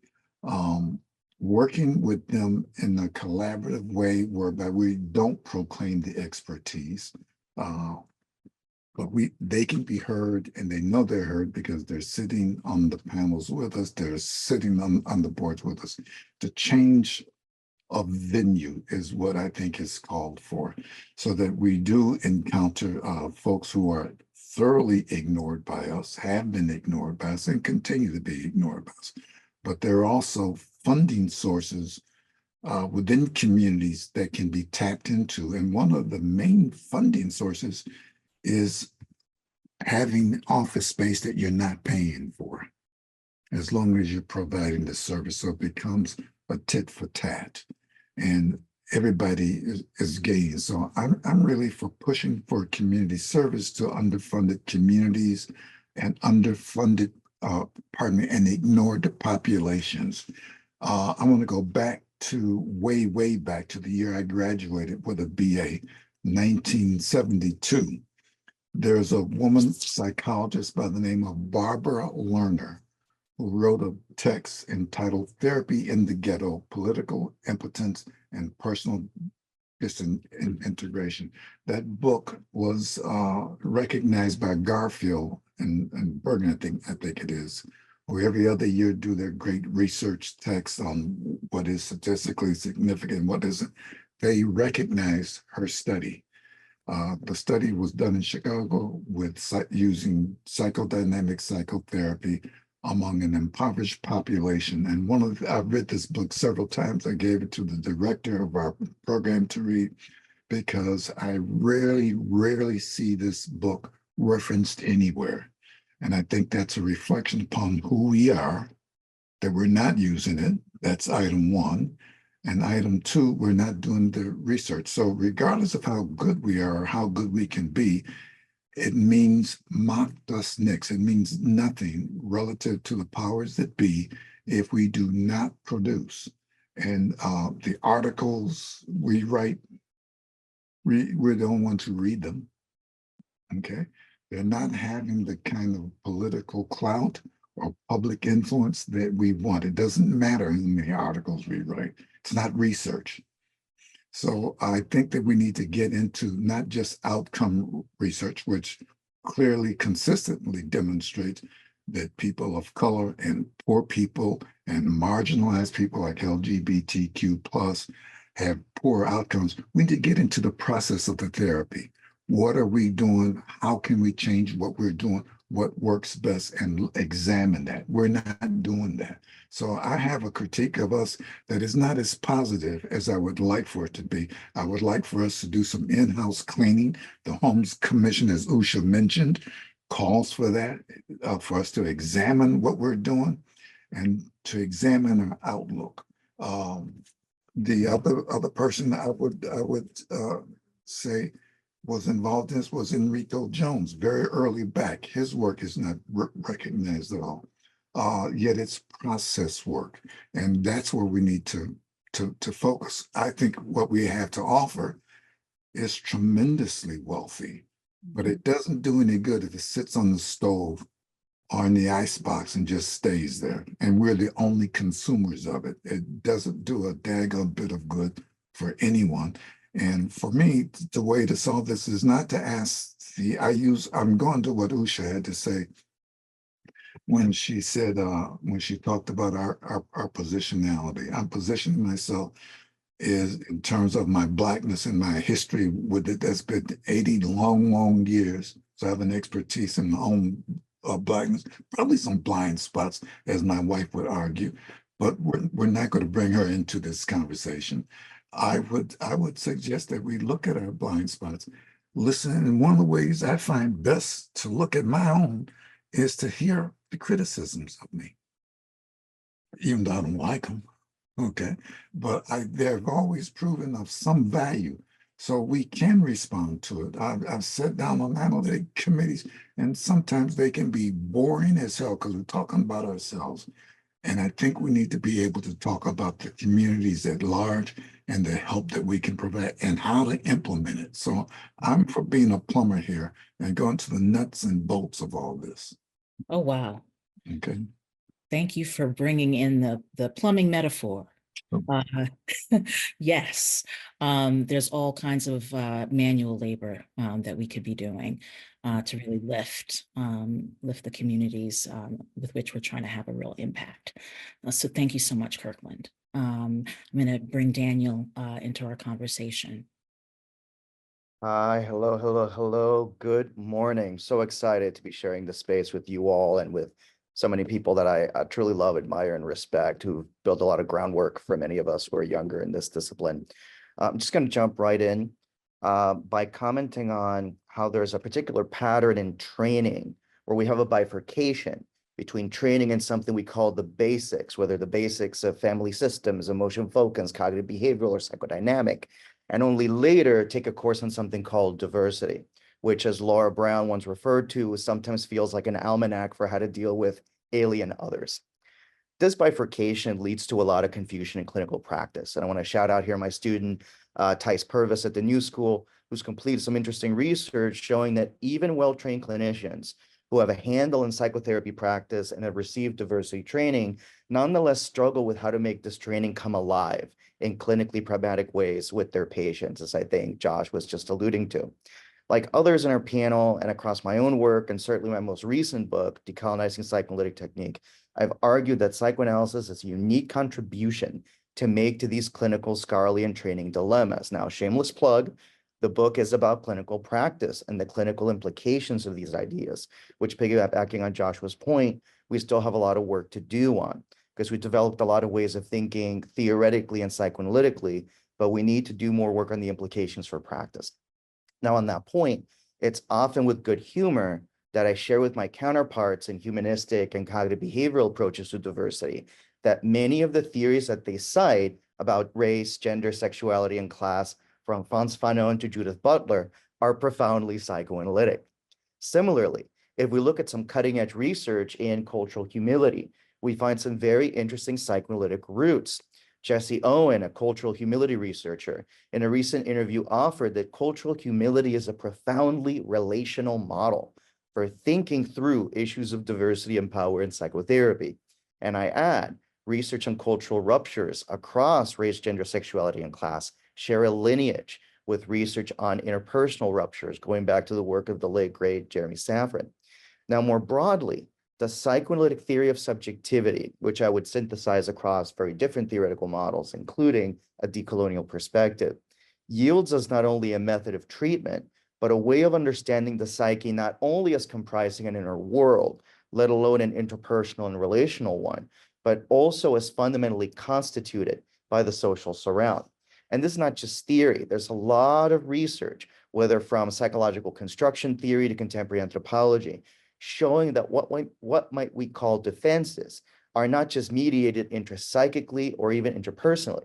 Working with them in a collaborative way whereby we don't proclaim the expertise, but they can be heard, and they know they're heard because they're sitting on the panels with us, they're sitting on the boards with us. The change of venue is what I think is called for, so that we do encounter folks who are thoroughly ignored by us, have been ignored by us, and continue to be ignored by us. But there are also funding sources within communities that can be tapped into. And one of the main funding sources is having office space that you're not paying for, as long as you're providing the service. So it becomes a tit for tat, and everybody is gaining. So I'm really for pushing for community service to underfunded communities and underfunded, and ignored populations. I want to go back to way back to the year I graduated with a BA, 1972. There's a woman psychologist by the name of Barbara Lerner who wrote a text entitled Therapy in the Ghetto, Political Impotence and Personal Disintegration. That book was recognized by Garfield and Bergen, I think it is, who every other year do their great research text on what is statistically significant, what isn't. They recognized her study. The study was done in Chicago with using psychodynamic psychotherapy among an impoverished population. And I've read this book several times. I gave it to the director of our program to read because I rarely see this book referenced anywhere. And I think that's a reflection upon who we are, that we're not using it. That's item one. And item two, we're not doing the research. So regardless of how good we are or how good we can be, it means mock us nix. It means nothing relative to the powers that be if we do not produce. And the articles we write, we don't want to read them, okay? They're not having the kind of political clout or public influence that we want. It doesn't matter how many articles we write. It's not research. So I think that we need to get into not just outcome research, which clearly consistently demonstrates that people of color and poor people and marginalized people like LGBTQ plus have poor outcomes. We need to get into the process of the therapy. What are we doing? How can we change what we're doing? What works best, and examine that. We're not doing that. So I have a critique of us that is not as positive as I would like for it to be. I would like for us to do some in-house cleaning. The Homes Commission, as Usha mentioned, calls for that, for us to examine what we're doing and to examine our outlook. The other person I would say was involved in this was Enrico Jones, very early back. His work is not recognized at all, yet it's process work. And that's where we need to focus. I think what we have to offer is tremendously wealthy, but it doesn't do any good if it sits on the stove or in the icebox and just stays there. And we're the only consumers of it. It doesn't do a daggone bit of good for anyone. And for me, the way to solve this is not to ask I'm going to what Usha had to say when she said, when she talked about our positionality. I'm positioning myself is in terms of my Blackness and my history with it. That's been 80 long years. So I have an expertise in my own Blackness, probably some blind spots, as my wife would argue, but we're not going to bring her into this conversation. I would suggest that we look at our blind spots, listen, and one of the ways I find best to look at my own is to hear the criticisms of me, even though I don't like them, okay? But they've always proven of some value, so we can respond to it. I've sat down on analytic committees, and sometimes they can be boring as hell because we're talking about ourselves. And I think we need to be able to talk about the communities at large and the help that we can provide and how to implement it. So I'm for being a plumber here and going to the nuts and bolts of all this. Oh, wow. Okay. Thank you for bringing in the plumbing metaphor. Oh. Yes, there's all kinds of manual labor that we could be doing to really lift the communities with which we're trying to have a real impact. So thank you so much, Kirkland. I'm going to bring Daniel into our conversation. Hi, hello, hello, hello. Good morning. So excited to be sharing the space with you all and with so many people that I truly love, admire, and respect, who've built a lot of groundwork for many of us who are younger in this discipline. I'm just going to jump right in by commenting on how there's a particular pattern in training where we have a bifurcation between training and something we call the basics, whether the basics of family systems, emotion focus, cognitive behavioral, or psychodynamic, and only later take a course on something called diversity, which, as Laura Brown once referred to, sometimes feels like an almanac for how to deal with alien others. This bifurcation leads to a lot of confusion in clinical practice. And I want to shout out here my student, Tice Purvis at the New School, who's completed some interesting research showing that even well-trained clinicians who have a handle in psychotherapy practice and have received diversity training nonetheless struggle with how to make this training come alive in clinically pragmatic ways with their patients, as I think Josh was just alluding to. Like others in our panel and across my own work, and certainly my most recent book, Decolonizing Psychoanalytic Technique, I've argued that psychoanalysis is a unique contribution to make to these clinical, scholarly, and training dilemmas. Now, shameless plug, the book is about clinical practice and the clinical implications of these ideas, which, piggybacking on Joshua's point, we still have a lot of work to do on, because we developed a lot of ways of thinking theoretically and psychoanalytically, but we need to do more work on the implications for practice. Now, on that point, it's often with good humor that I share with my counterparts in humanistic and cognitive behavioral approaches to diversity that many of the theories that they cite about race, gender, sexuality, and class, from Frantz Fanon to Judith Butler, are profoundly psychoanalytic. Similarly, if we look at some cutting-edge research in cultural humility, we find some very interesting psychoanalytic roots. Jesse Owen, a cultural humility researcher, in a recent interview offered that cultural humility is a profoundly relational model for thinking through issues of diversity and power in psychotherapy. And I add, research on cultural ruptures across race, gender, sexuality, and class share a lineage with research on interpersonal ruptures, going back to the work of the late, great Jeremy Safran. Now, more broadly, the psychoanalytic theory of subjectivity, which I would synthesize across very different theoretical models, including a decolonial perspective, yields us not only a method of treatment, but a way of understanding the psyche not only as comprising an inner world, let alone an interpersonal and relational one, but also as fundamentally constituted by the social surround. And this is not just theory. There's a lot of research, whether from psychological construction theory to contemporary anthropology, showing that what might we call defenses are not just mediated intrapsychically or even interpersonally,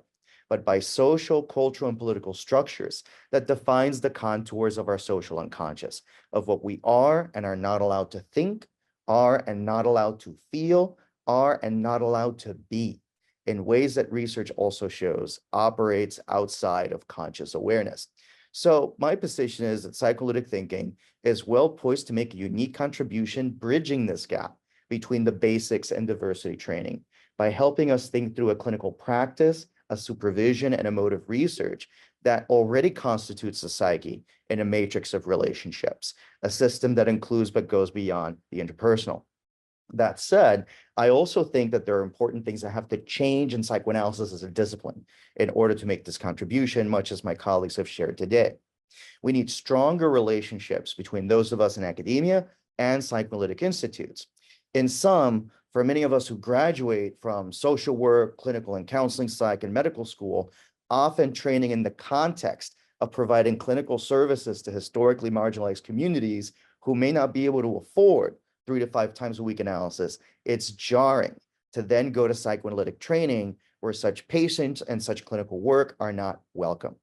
but by social, cultural, and political structures that defines the contours of our social unconscious, of what we are and are not allowed to think, are and not allowed to feel, are and not allowed to be, in ways that research also shows operates outside of conscious awareness. So my position is that psychoanalytic thinking is well poised to make a unique contribution bridging this gap between the basics and diversity training by helping us think through a clinical practice, a supervision, and emotive research that already constitutes the psyche in a matrix of relationships, a system that includes but goes beyond the interpersonal. That said, I also think that there are important things that have to change in psychoanalysis as a discipline in order to make this contribution, much as my colleagues have shared today. We need stronger relationships between those of us in academia and psychoanalytic institutes. In sum, for many of us who graduate from social work, clinical and counseling psych, and medical school, often training in the context of providing clinical services to historically marginalized communities who may not be able to afford 3 to 5 times a week analysis, it's jarring to then go to psychoanalytic training where such patients and such clinical work are not welcome.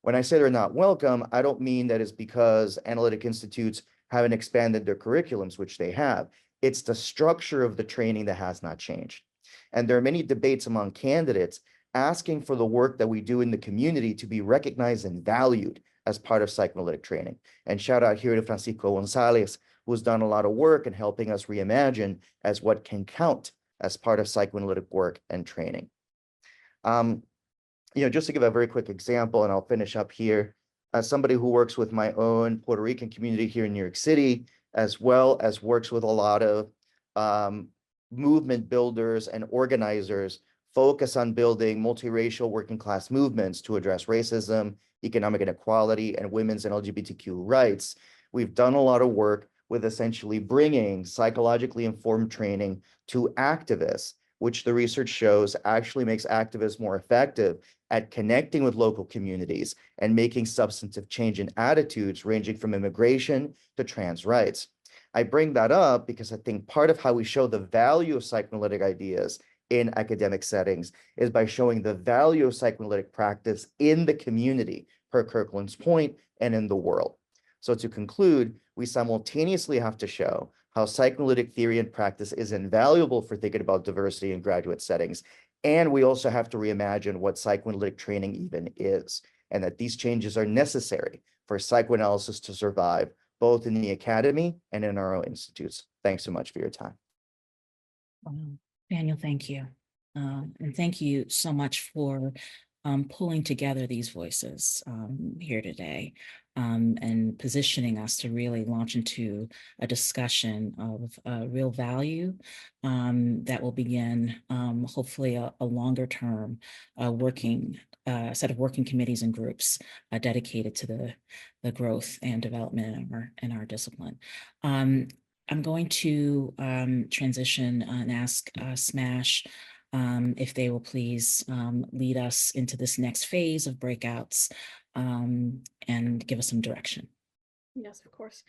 When I say they're not welcome, I don't mean that it's because analytic institutes haven't expanded their curriculums, which they have. It's the structure of the training that has not changed. And there are many debates among candidates asking for the work that we do in the community to be recognized and valued as part of psychoanalytic training. And shout out here to Francisco Gonzalez, who's done a lot of work in helping us reimagine as what can count as part of psychoanalytic work and training. Just to give a very quick example, and I'll finish up here, as somebody who works with my own Puerto Rican community here in New York City, as well as works with a lot of movement builders and organizers focus on building multiracial working class movements to address racism, economic inequality, and women's and LGBTQ rights. We've done a lot of work with essentially bringing psychologically informed training to activists, which the research shows actually makes activists more effective at connecting with local communities and making substantive change in attitudes ranging from immigration to trans rights. I bring that up because I think part of how we show the value of psychoanalytic ideas in academic settings is by showing the value of psychoanalytic practice in the community, per Kirkland's point, and in the world. So to conclude, we simultaneously have to show how psychoanalytic theory and practice is invaluable for thinking about diversity in graduate settings. And we also have to reimagine what psychoanalytic training even is, and that these changes are necessary for psychoanalysis to survive, both in the academy and in our own institutes. Thanks so much for your time. Daniel, thank you. And thank you so much for pulling together these voices here today and positioning us to really launch into a discussion of real value that will begin hopefully a longer term set of working committees and groups dedicated to the growth and development in our discipline. I'm going to transition and ask Smash if they will please lead us into this next phase of breakouts and give us some direction. Yes, of course.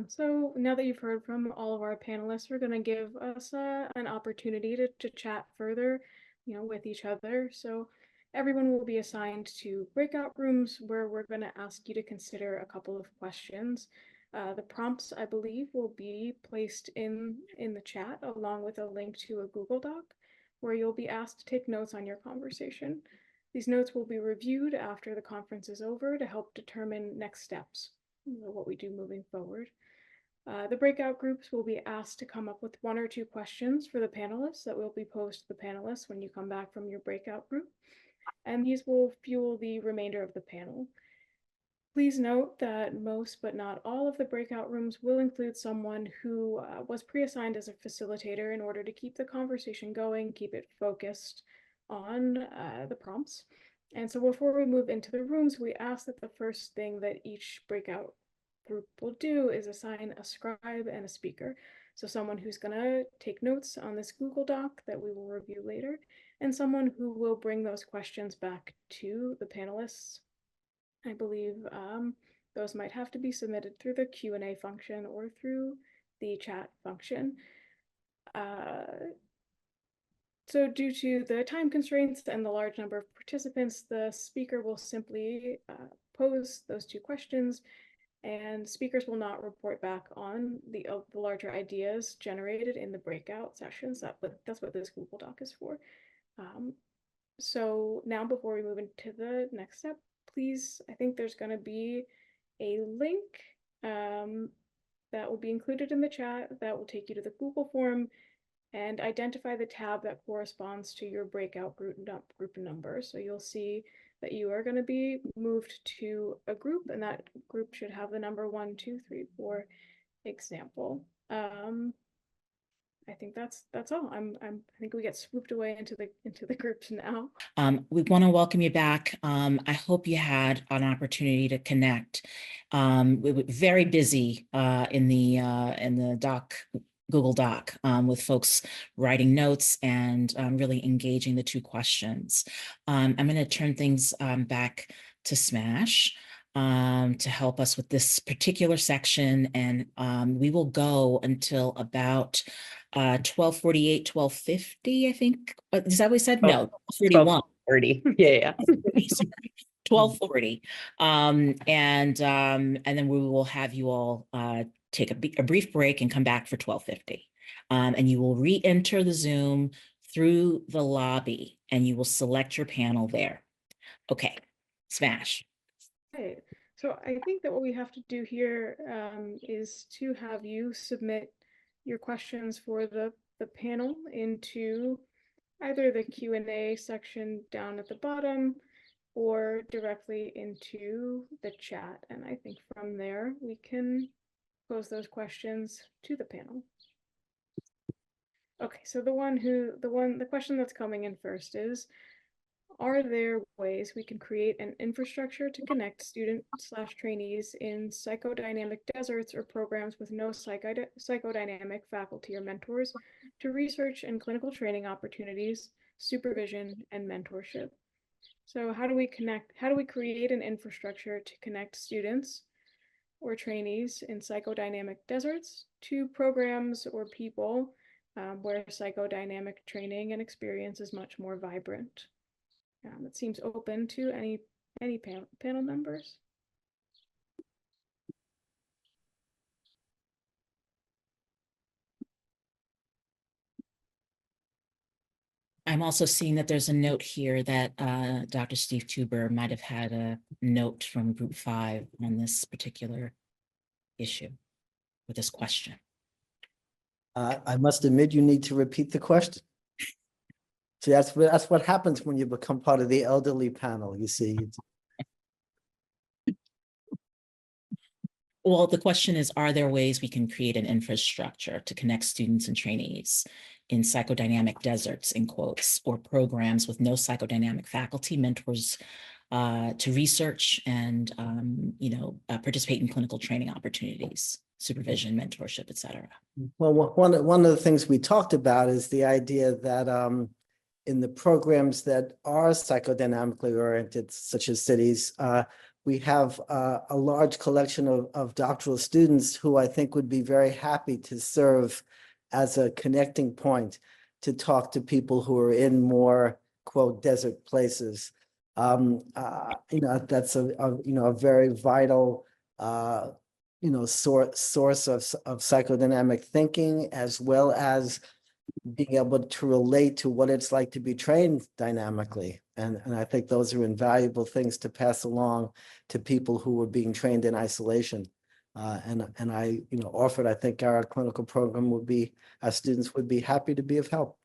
So now that you've heard from all of our panelists, we're going to give us an opportunity to chat further, with each other. So everyone will be assigned to breakout rooms where we're going to ask you to consider a couple of questions. The prompts, I believe, will be placed in the chat along with a link to a Google Doc where you'll be asked to take notes on your conversation. These notes will be reviewed after the conference is over to help determine next steps, what we do moving forward. The breakout groups will be asked to come up with 1 or 2 questions for the panelists that will be posed to the panelists when you come back from your breakout group, and these will fuel the remainder of the panel. Please note that most but not all of the breakout rooms will include someone who was pre-assigned as a facilitator in order to keep the conversation going, keep it focused on the prompts. And so before we move into the rooms, we ask that the first thing that each breakout group will do is assign a scribe and a speaker. So someone who's going to take notes on this Google Doc that we will review later, and someone who will bring those questions back to the panelists. I believe those might have to be submitted through the Q&A function or through the chat function. So due to the time constraints and the large number of participants, the speaker will simply pose those 2 questions, and speakers will not report back on the larger ideas generated in the breakout sessions. That's what this Google Doc is for. So now before we move into the next step, please, I think there's going to be a link that will be included in the chat that will take you to the Google form and identify the tab that corresponds to your breakout group number. So you'll see that you are going to be moved to a group, and that group should have the number 1, 2, 3, 4 example. I think that's all. I think we get swooped away into the groups now. We want to welcome you back. I hope you had an opportunity to connect. We were very busy in the Google Doc with folks writing notes and really engaging the 2 questions. I'm going to turn things back to Smash to help us with this particular section, and we will go until about 12:48, 12:50, I think. Is that what we said? No, 31. 12:30. Yeah. 12:40. And then we will have you all take a brief break and come back for 12:50. And you will re-enter the Zoom through the lobby and you will select your panel there. Okay, Smash. Right. So I think that what we have to do here is to have you submit your questions for the panel into either the Q&A section down at the bottom or directly into the chat. And I think from there we can pose those questions to the panel. Okay, so the question that's coming in first is, are there ways we can create an infrastructure to connect student/trainees in psychodynamic deserts or programs with no psychodynamic faculty or mentors to research and clinical training opportunities, supervision, and mentorship? So how do we create an infrastructure to connect students or trainees in psychodynamic deserts to programs or people where psychodynamic training and experience is much more vibrant? It seems open to any panel members. I'm also seeing that there's a note here that Dr. Steve Tuber might have had a note from Group 5 on this particular issue with this question. I must admit, you need to repeat the question. See, that's what happens when you become part of the elderly panel, you see. Well, the question is, are there ways we can create an infrastructure to connect students and trainees in psychodynamic deserts, in quotes, or programs with no psychodynamic faculty, mentors to research and, participate in clinical training opportunities, supervision, mentorship, et cetera? Well, one of the things we talked about is the idea that in the programs that are psychodynamically oriented, such as cities, we have a large collection of doctoral students who I think would be very happy to serve as a connecting point to talk to people who are in more, quote, desert places. That's a very vital source of psychodynamic thinking, as well as being able to relate to what it's like to be trained dynamically. And I think those are invaluable things to pass along to people who are being trained in isolation. And I offered, I think our clinical program our students would be happy to be of help.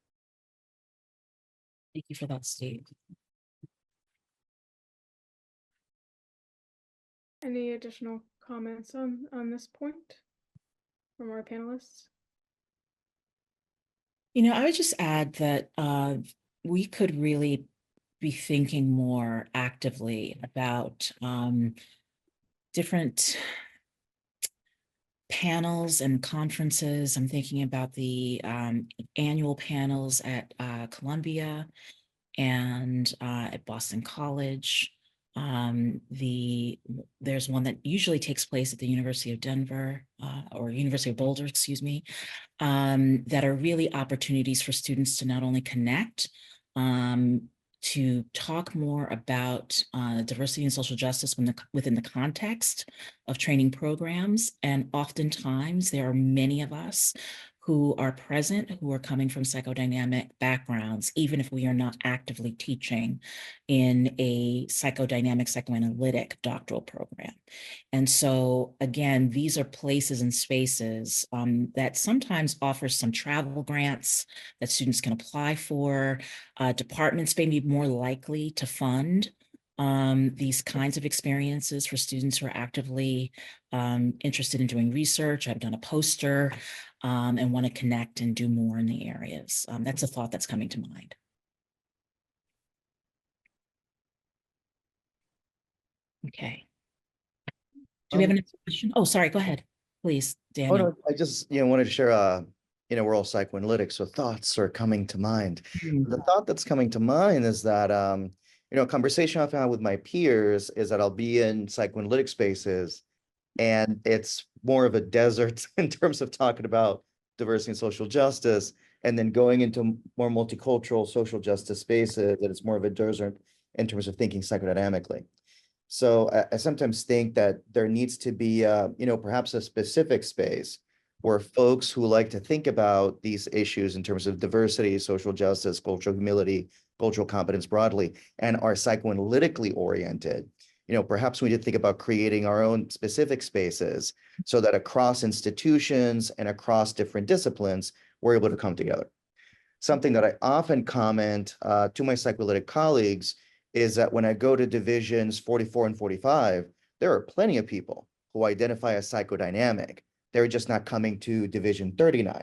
Thank you for that, Steve. Any additional comments on this point from our panelists? I would just add that we could really be thinking more actively about different panels and conferences. I'm thinking about the annual panels at Columbia and at Boston College. There's one that usually takes place at the University of Denver or University of Boulder, excuse me, that are really opportunities for students to not only connect, to talk more about diversity and social justice within the context of training programs. And oftentimes there are many of us who are present, who are coming from psychodynamic backgrounds, even if we are not actively teaching in a psychodynamic, psychoanalytic doctoral program. And so, again, these are places and spaces that sometimes offer some travel grants that students can apply for. Departments may be more likely to fund these kinds of experiences for students who are actively interested in doing research. I've done a poster and want to connect and do more in the areas. That's a thought that's coming to mind. Okay. Do we have another question? Oh, sorry, go ahead, please, Daniel. Oh, no, I just, wanted to share, we're all psychoanalytic, so thoughts are coming to mind. The thought that's coming to mind is that, a conversation I've had with my peers is that I'll be in psychoanalytic spaces and it's more of a desert in terms of talking about diversity and social justice, and then going into more multicultural social justice spaces that it's more of a desert in terms of thinking psychodynamically. So I sometimes think that there needs to be, perhaps a specific space for folks who like to think about these issues in terms of diversity, social justice, cultural humility, cultural competence broadly, and are psychoanalytically oriented. Perhaps we need to think about creating our own specific spaces so that across institutions and across different disciplines, we're able to come together. Something that I often comment to my psychoanalytic colleagues is that when I go to divisions 44 and 45, there are plenty of people who identify as psychodynamic. They're just not coming to division 39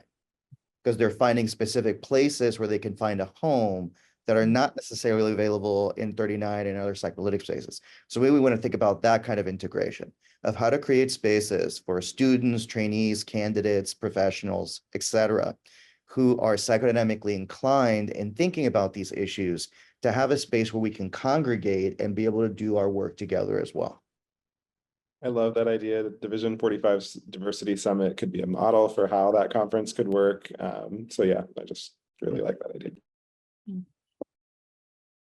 because they're finding specific places where they can find a home that are not necessarily available in 39 and other psychoanalytic spaces. So we want to think about that kind of integration of how to create spaces for students, trainees, candidates, professionals, et cetera, who are psychodynamically inclined in thinking about these issues, to have a space where we can congregate and be able to do our work together as well. I love that idea. The Division 45's Diversity Summit could be a model for how that conference could work. So yeah, I just really like that idea.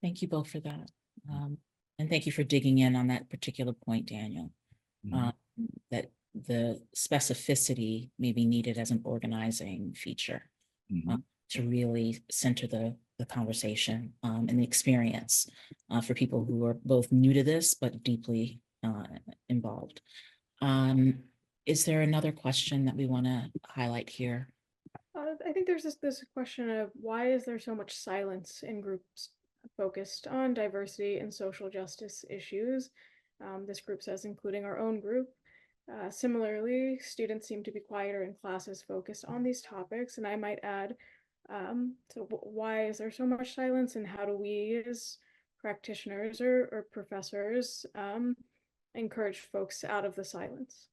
Thank you both for that. And thank you for digging in on that particular point, Daniel. That the specificity may be needed as an organizing feature to really center the conversation and the experience for people who are both new to this but deeply involved. Is there another question that we want to highlight here? I think there's this question of why is there so much silence in groups focused on diversity and social justice issues? This group says, including our own group. Similarly, students seem to be quieter in classes focused on these topics. And I might add, so why is there so much silence, and how do we as practitioners or professors encourage folks out of the silence?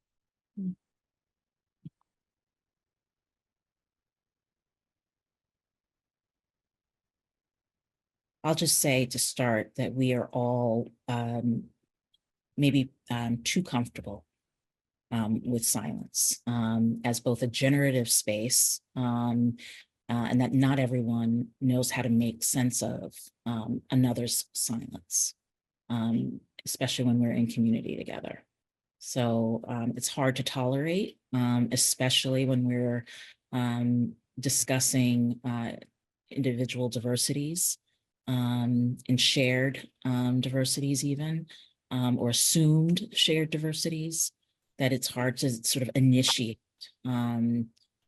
I'll just say to start that we are all maybe too comfortable with silence as both a generative space and that not everyone knows how to make sense of another's silence, especially when we're in community together. So it's hard to tolerate, especially when we're discussing individual diversities and shared diversities even, or assumed shared diversities, that it's hard to sort of initiate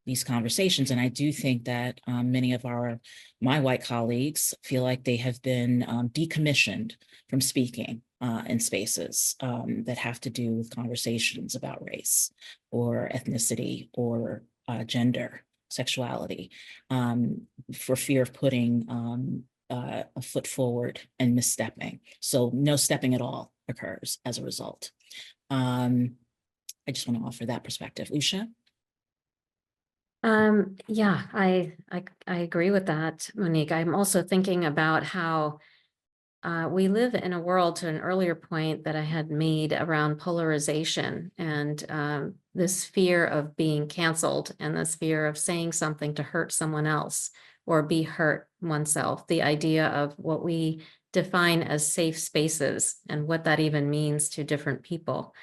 these conversations. And I do think that many of my white colleagues feel like they have been decommissioned from speaking in spaces that have to do with conversations about race or ethnicity or gender, sexuality, for fear of putting a foot forward and misstepping. So no stepping at all occurs as a result. I just want to offer that perspective. Usha? Yeah, I agree with that, Monique. I'm also thinking about how we live in a world, to an earlier point that I had made around polarization and this fear of being canceled and this fear of saying something to hurt someone else or be hurt oneself. The idea of what we define as safe spaces and what that even means to different people.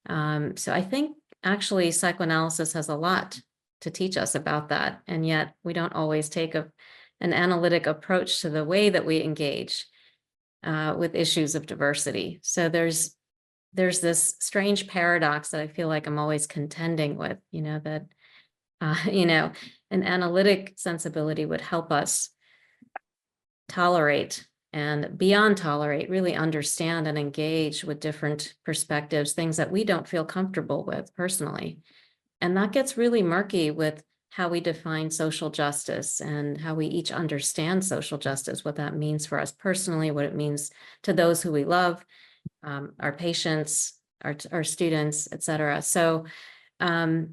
So I think actually psychoanalysis has a lot to teach us about that. And yet we don't always take an analytic approach to the way that we engage with issues of diversity. So there's this strange paradox that I feel like I'm always contending with, that, an analytic sensibility would help us tolerate and beyond tolerate, really understand and engage with different perspectives, things that we don't feel comfortable with personally. And that gets really murky with how we define social justice and how we each understand social justice, what that means for us personally, what it means to those who we love, our patients, our students, et cetera. So I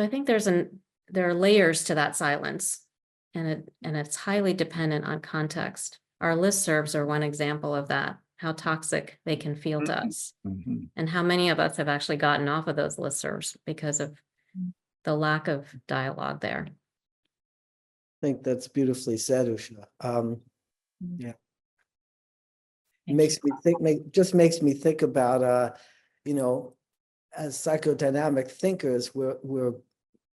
think there are layers to that silence, and it's highly dependent on context. Our listservs are one example of that, how toxic they can feel to us, and how many of us have actually gotten off of those listservs because of the lack of dialogue there. I think that's beautifully said, Usha. Yeah. Thank Just makes me think about, as psychodynamic thinkers, we're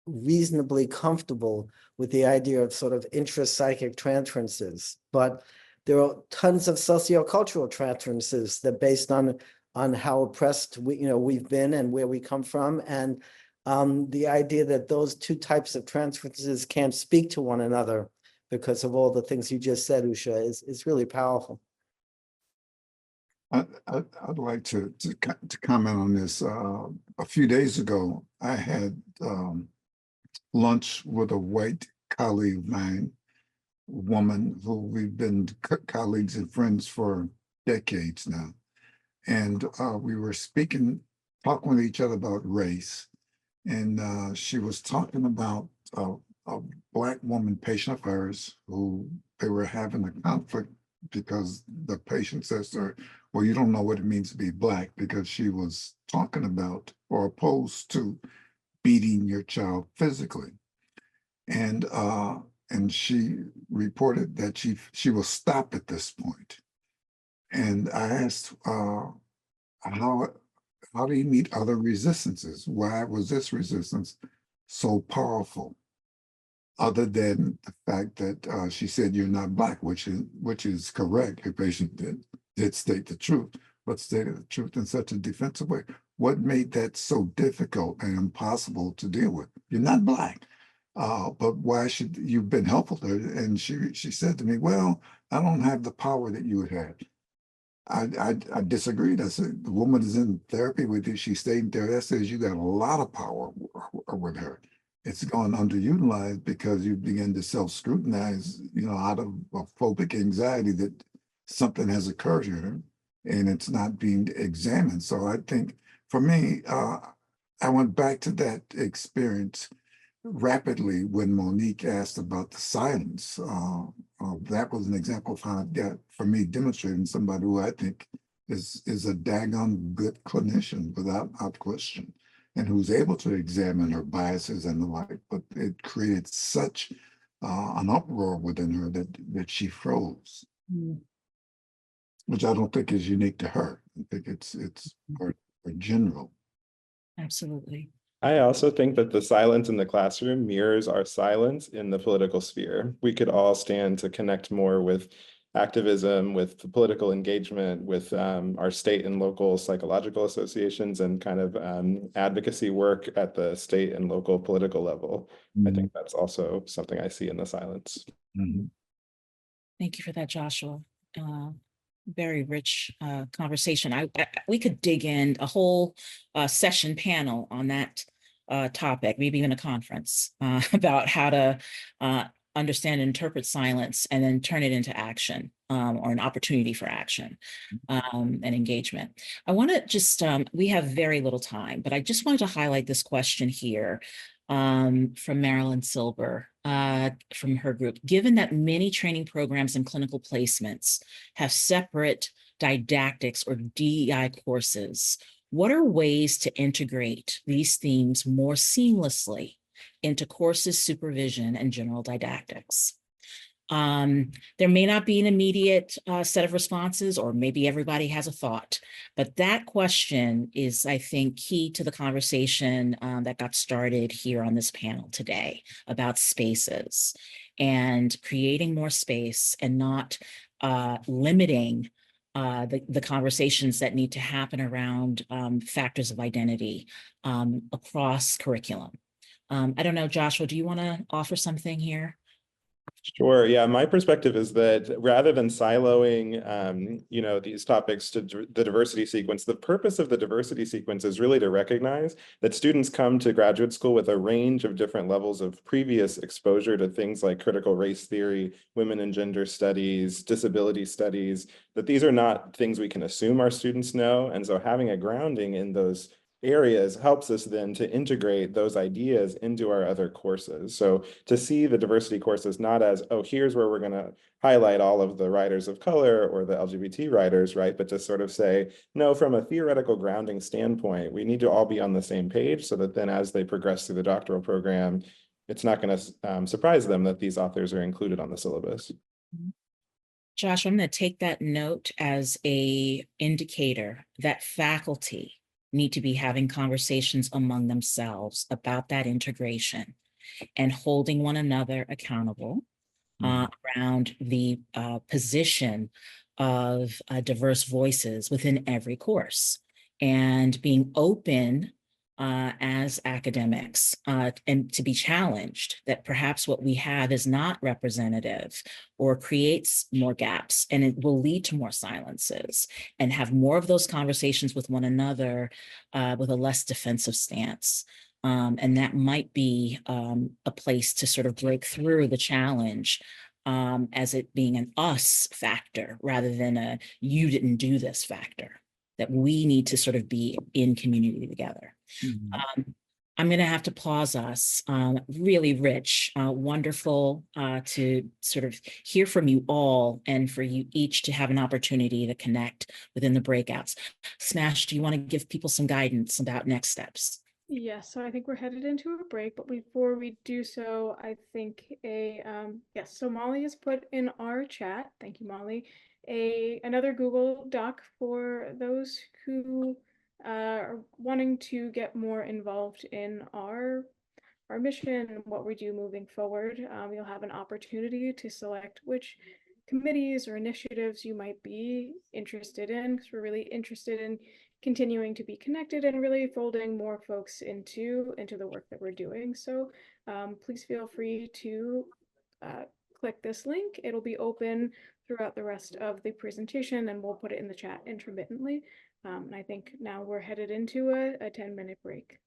reasonably comfortable with the idea of sort of intrapsychic transferences, but there are tons of sociocultural transferences that based on how oppressed we've been and where we come from, and the idea that those two types of transferences can't speak to one another because of all the things you just said, Usha, is really powerful. I'd like to comment on this. A few days ago, I had lunch with a white colleague of mine, woman who we've been colleagues and friends for decades now. And we were talking with each other about race. And she was talking about a Black woman patient of hers who they were having a conflict because the patient says to her, well, you don't know what it means to be Black, because she was talking about or opposed to beating your child physically. And she reported that she will stop at this point. And I asked, how do you meet other resistances? Why was this resistance so powerful? Other than the fact that she said you're not Black, which is correct. Your patient did state the truth, but stated the truth in such a defensive way. What made that so difficult and impossible to deal with? You're not Black, but why should you've been helpful to her? And she said to me, well, I don't have the power that you would have. I disagreed. I said, the woman is in therapy with you. She stayed in therapy. That says you got a lot of power with her. It's gone underutilized because you begin to self-scrutinize, out of a phobic anxiety that something has occurred here and it's not being examined. So I think for me, I went back to that experience rapidly when Monique asked about the silence. That was an example of how it got, for me, demonstrating somebody who I think is a daggone good clinician without question, and who's able to examine her biases and the like. But it created such an uproar within her that she froze, which I don't think is unique to her. I think it's for general. Absolutely. I also think that the silence in the classroom mirrors our silence in the political sphere. We could all stand to connect more with activism, with political engagement, with our state and local psychological associations, and kind of advocacy work at the state and local political level. I think that's also something I see in the silence. Thank you for that, Joshua. Very rich conversation. We could dig in a whole session panel on that topic, maybe even a conference about how to understand and interpret silence and then turn it into action, or an opportunity for action and engagement. I want to just, we have very little time, but I just wanted to highlight this question here from Marilyn Silber from her group. Given that many training programs and clinical placements have separate didactics or DEI courses, what are ways to integrate these themes more seamlessly into courses, supervision, and general didactics? There may not be an immediate set of responses, or maybe everybody has a thought, but that question is, I think, key to the conversation that got started here on this panel today about spaces and creating more space and not limiting the conversations that need to happen around factors of identity across curriculum. I don't know, Joshua, do you want to offer something here? Sure. Yeah, my perspective is that rather than siloing, these topics to the diversity sequence, the purpose of the diversity sequence is really to recognize that students come to graduate school with a range of different levels of previous exposure to things like critical race theory, women and gender studies, disability studies, that these are not things we can assume our students know. And so having a grounding in those areas helps us then to integrate those ideas into our other courses. So to see the diversity courses not as, oh, here's where we're going to highlight all of the writers of color or the LGBT writers, right? But to sort of say, no, from a theoretical grounding standpoint, we need to all be on the same page so that then as they progress through the doctoral program, it's not going to surprise them that these authors are included on the syllabus. Josh, I'm going to take that note as an indicator that faculty need to be having conversations among themselves about that integration and holding one another accountable around the position of diverse voices within every course, and being open as academics and to be challenged that perhaps what we have is not representative or creates more gaps, and it will lead to more silences, and have more of those conversations with one another with a less defensive stance. And that might be a place to sort of break through the challenge as it being an us factor rather than a you didn't do this factor, that we need to sort of be in community together. I'm going to have to pause us. Really rich, wonderful to sort of hear from you all, and for you each to have an opportunity to connect within the breakouts. Smash, do you want to give people some guidance about next steps? Yes, so I think we're headed into a break, but before we do so, I think yes, so Molly has put in our chat, thank you, Molly, another Google Doc for those who are wanting to get more involved in our mission and what we do moving forward. You'll have an opportunity to select which committees or initiatives you might be interested in, because we're really interested in continuing to be connected and really folding more folks into the work that we're doing. So please feel free to click this link. It'll be open throughout the rest of the presentation, and we'll put it in the chat intermittently. And I think now we're headed into a 10-minute break.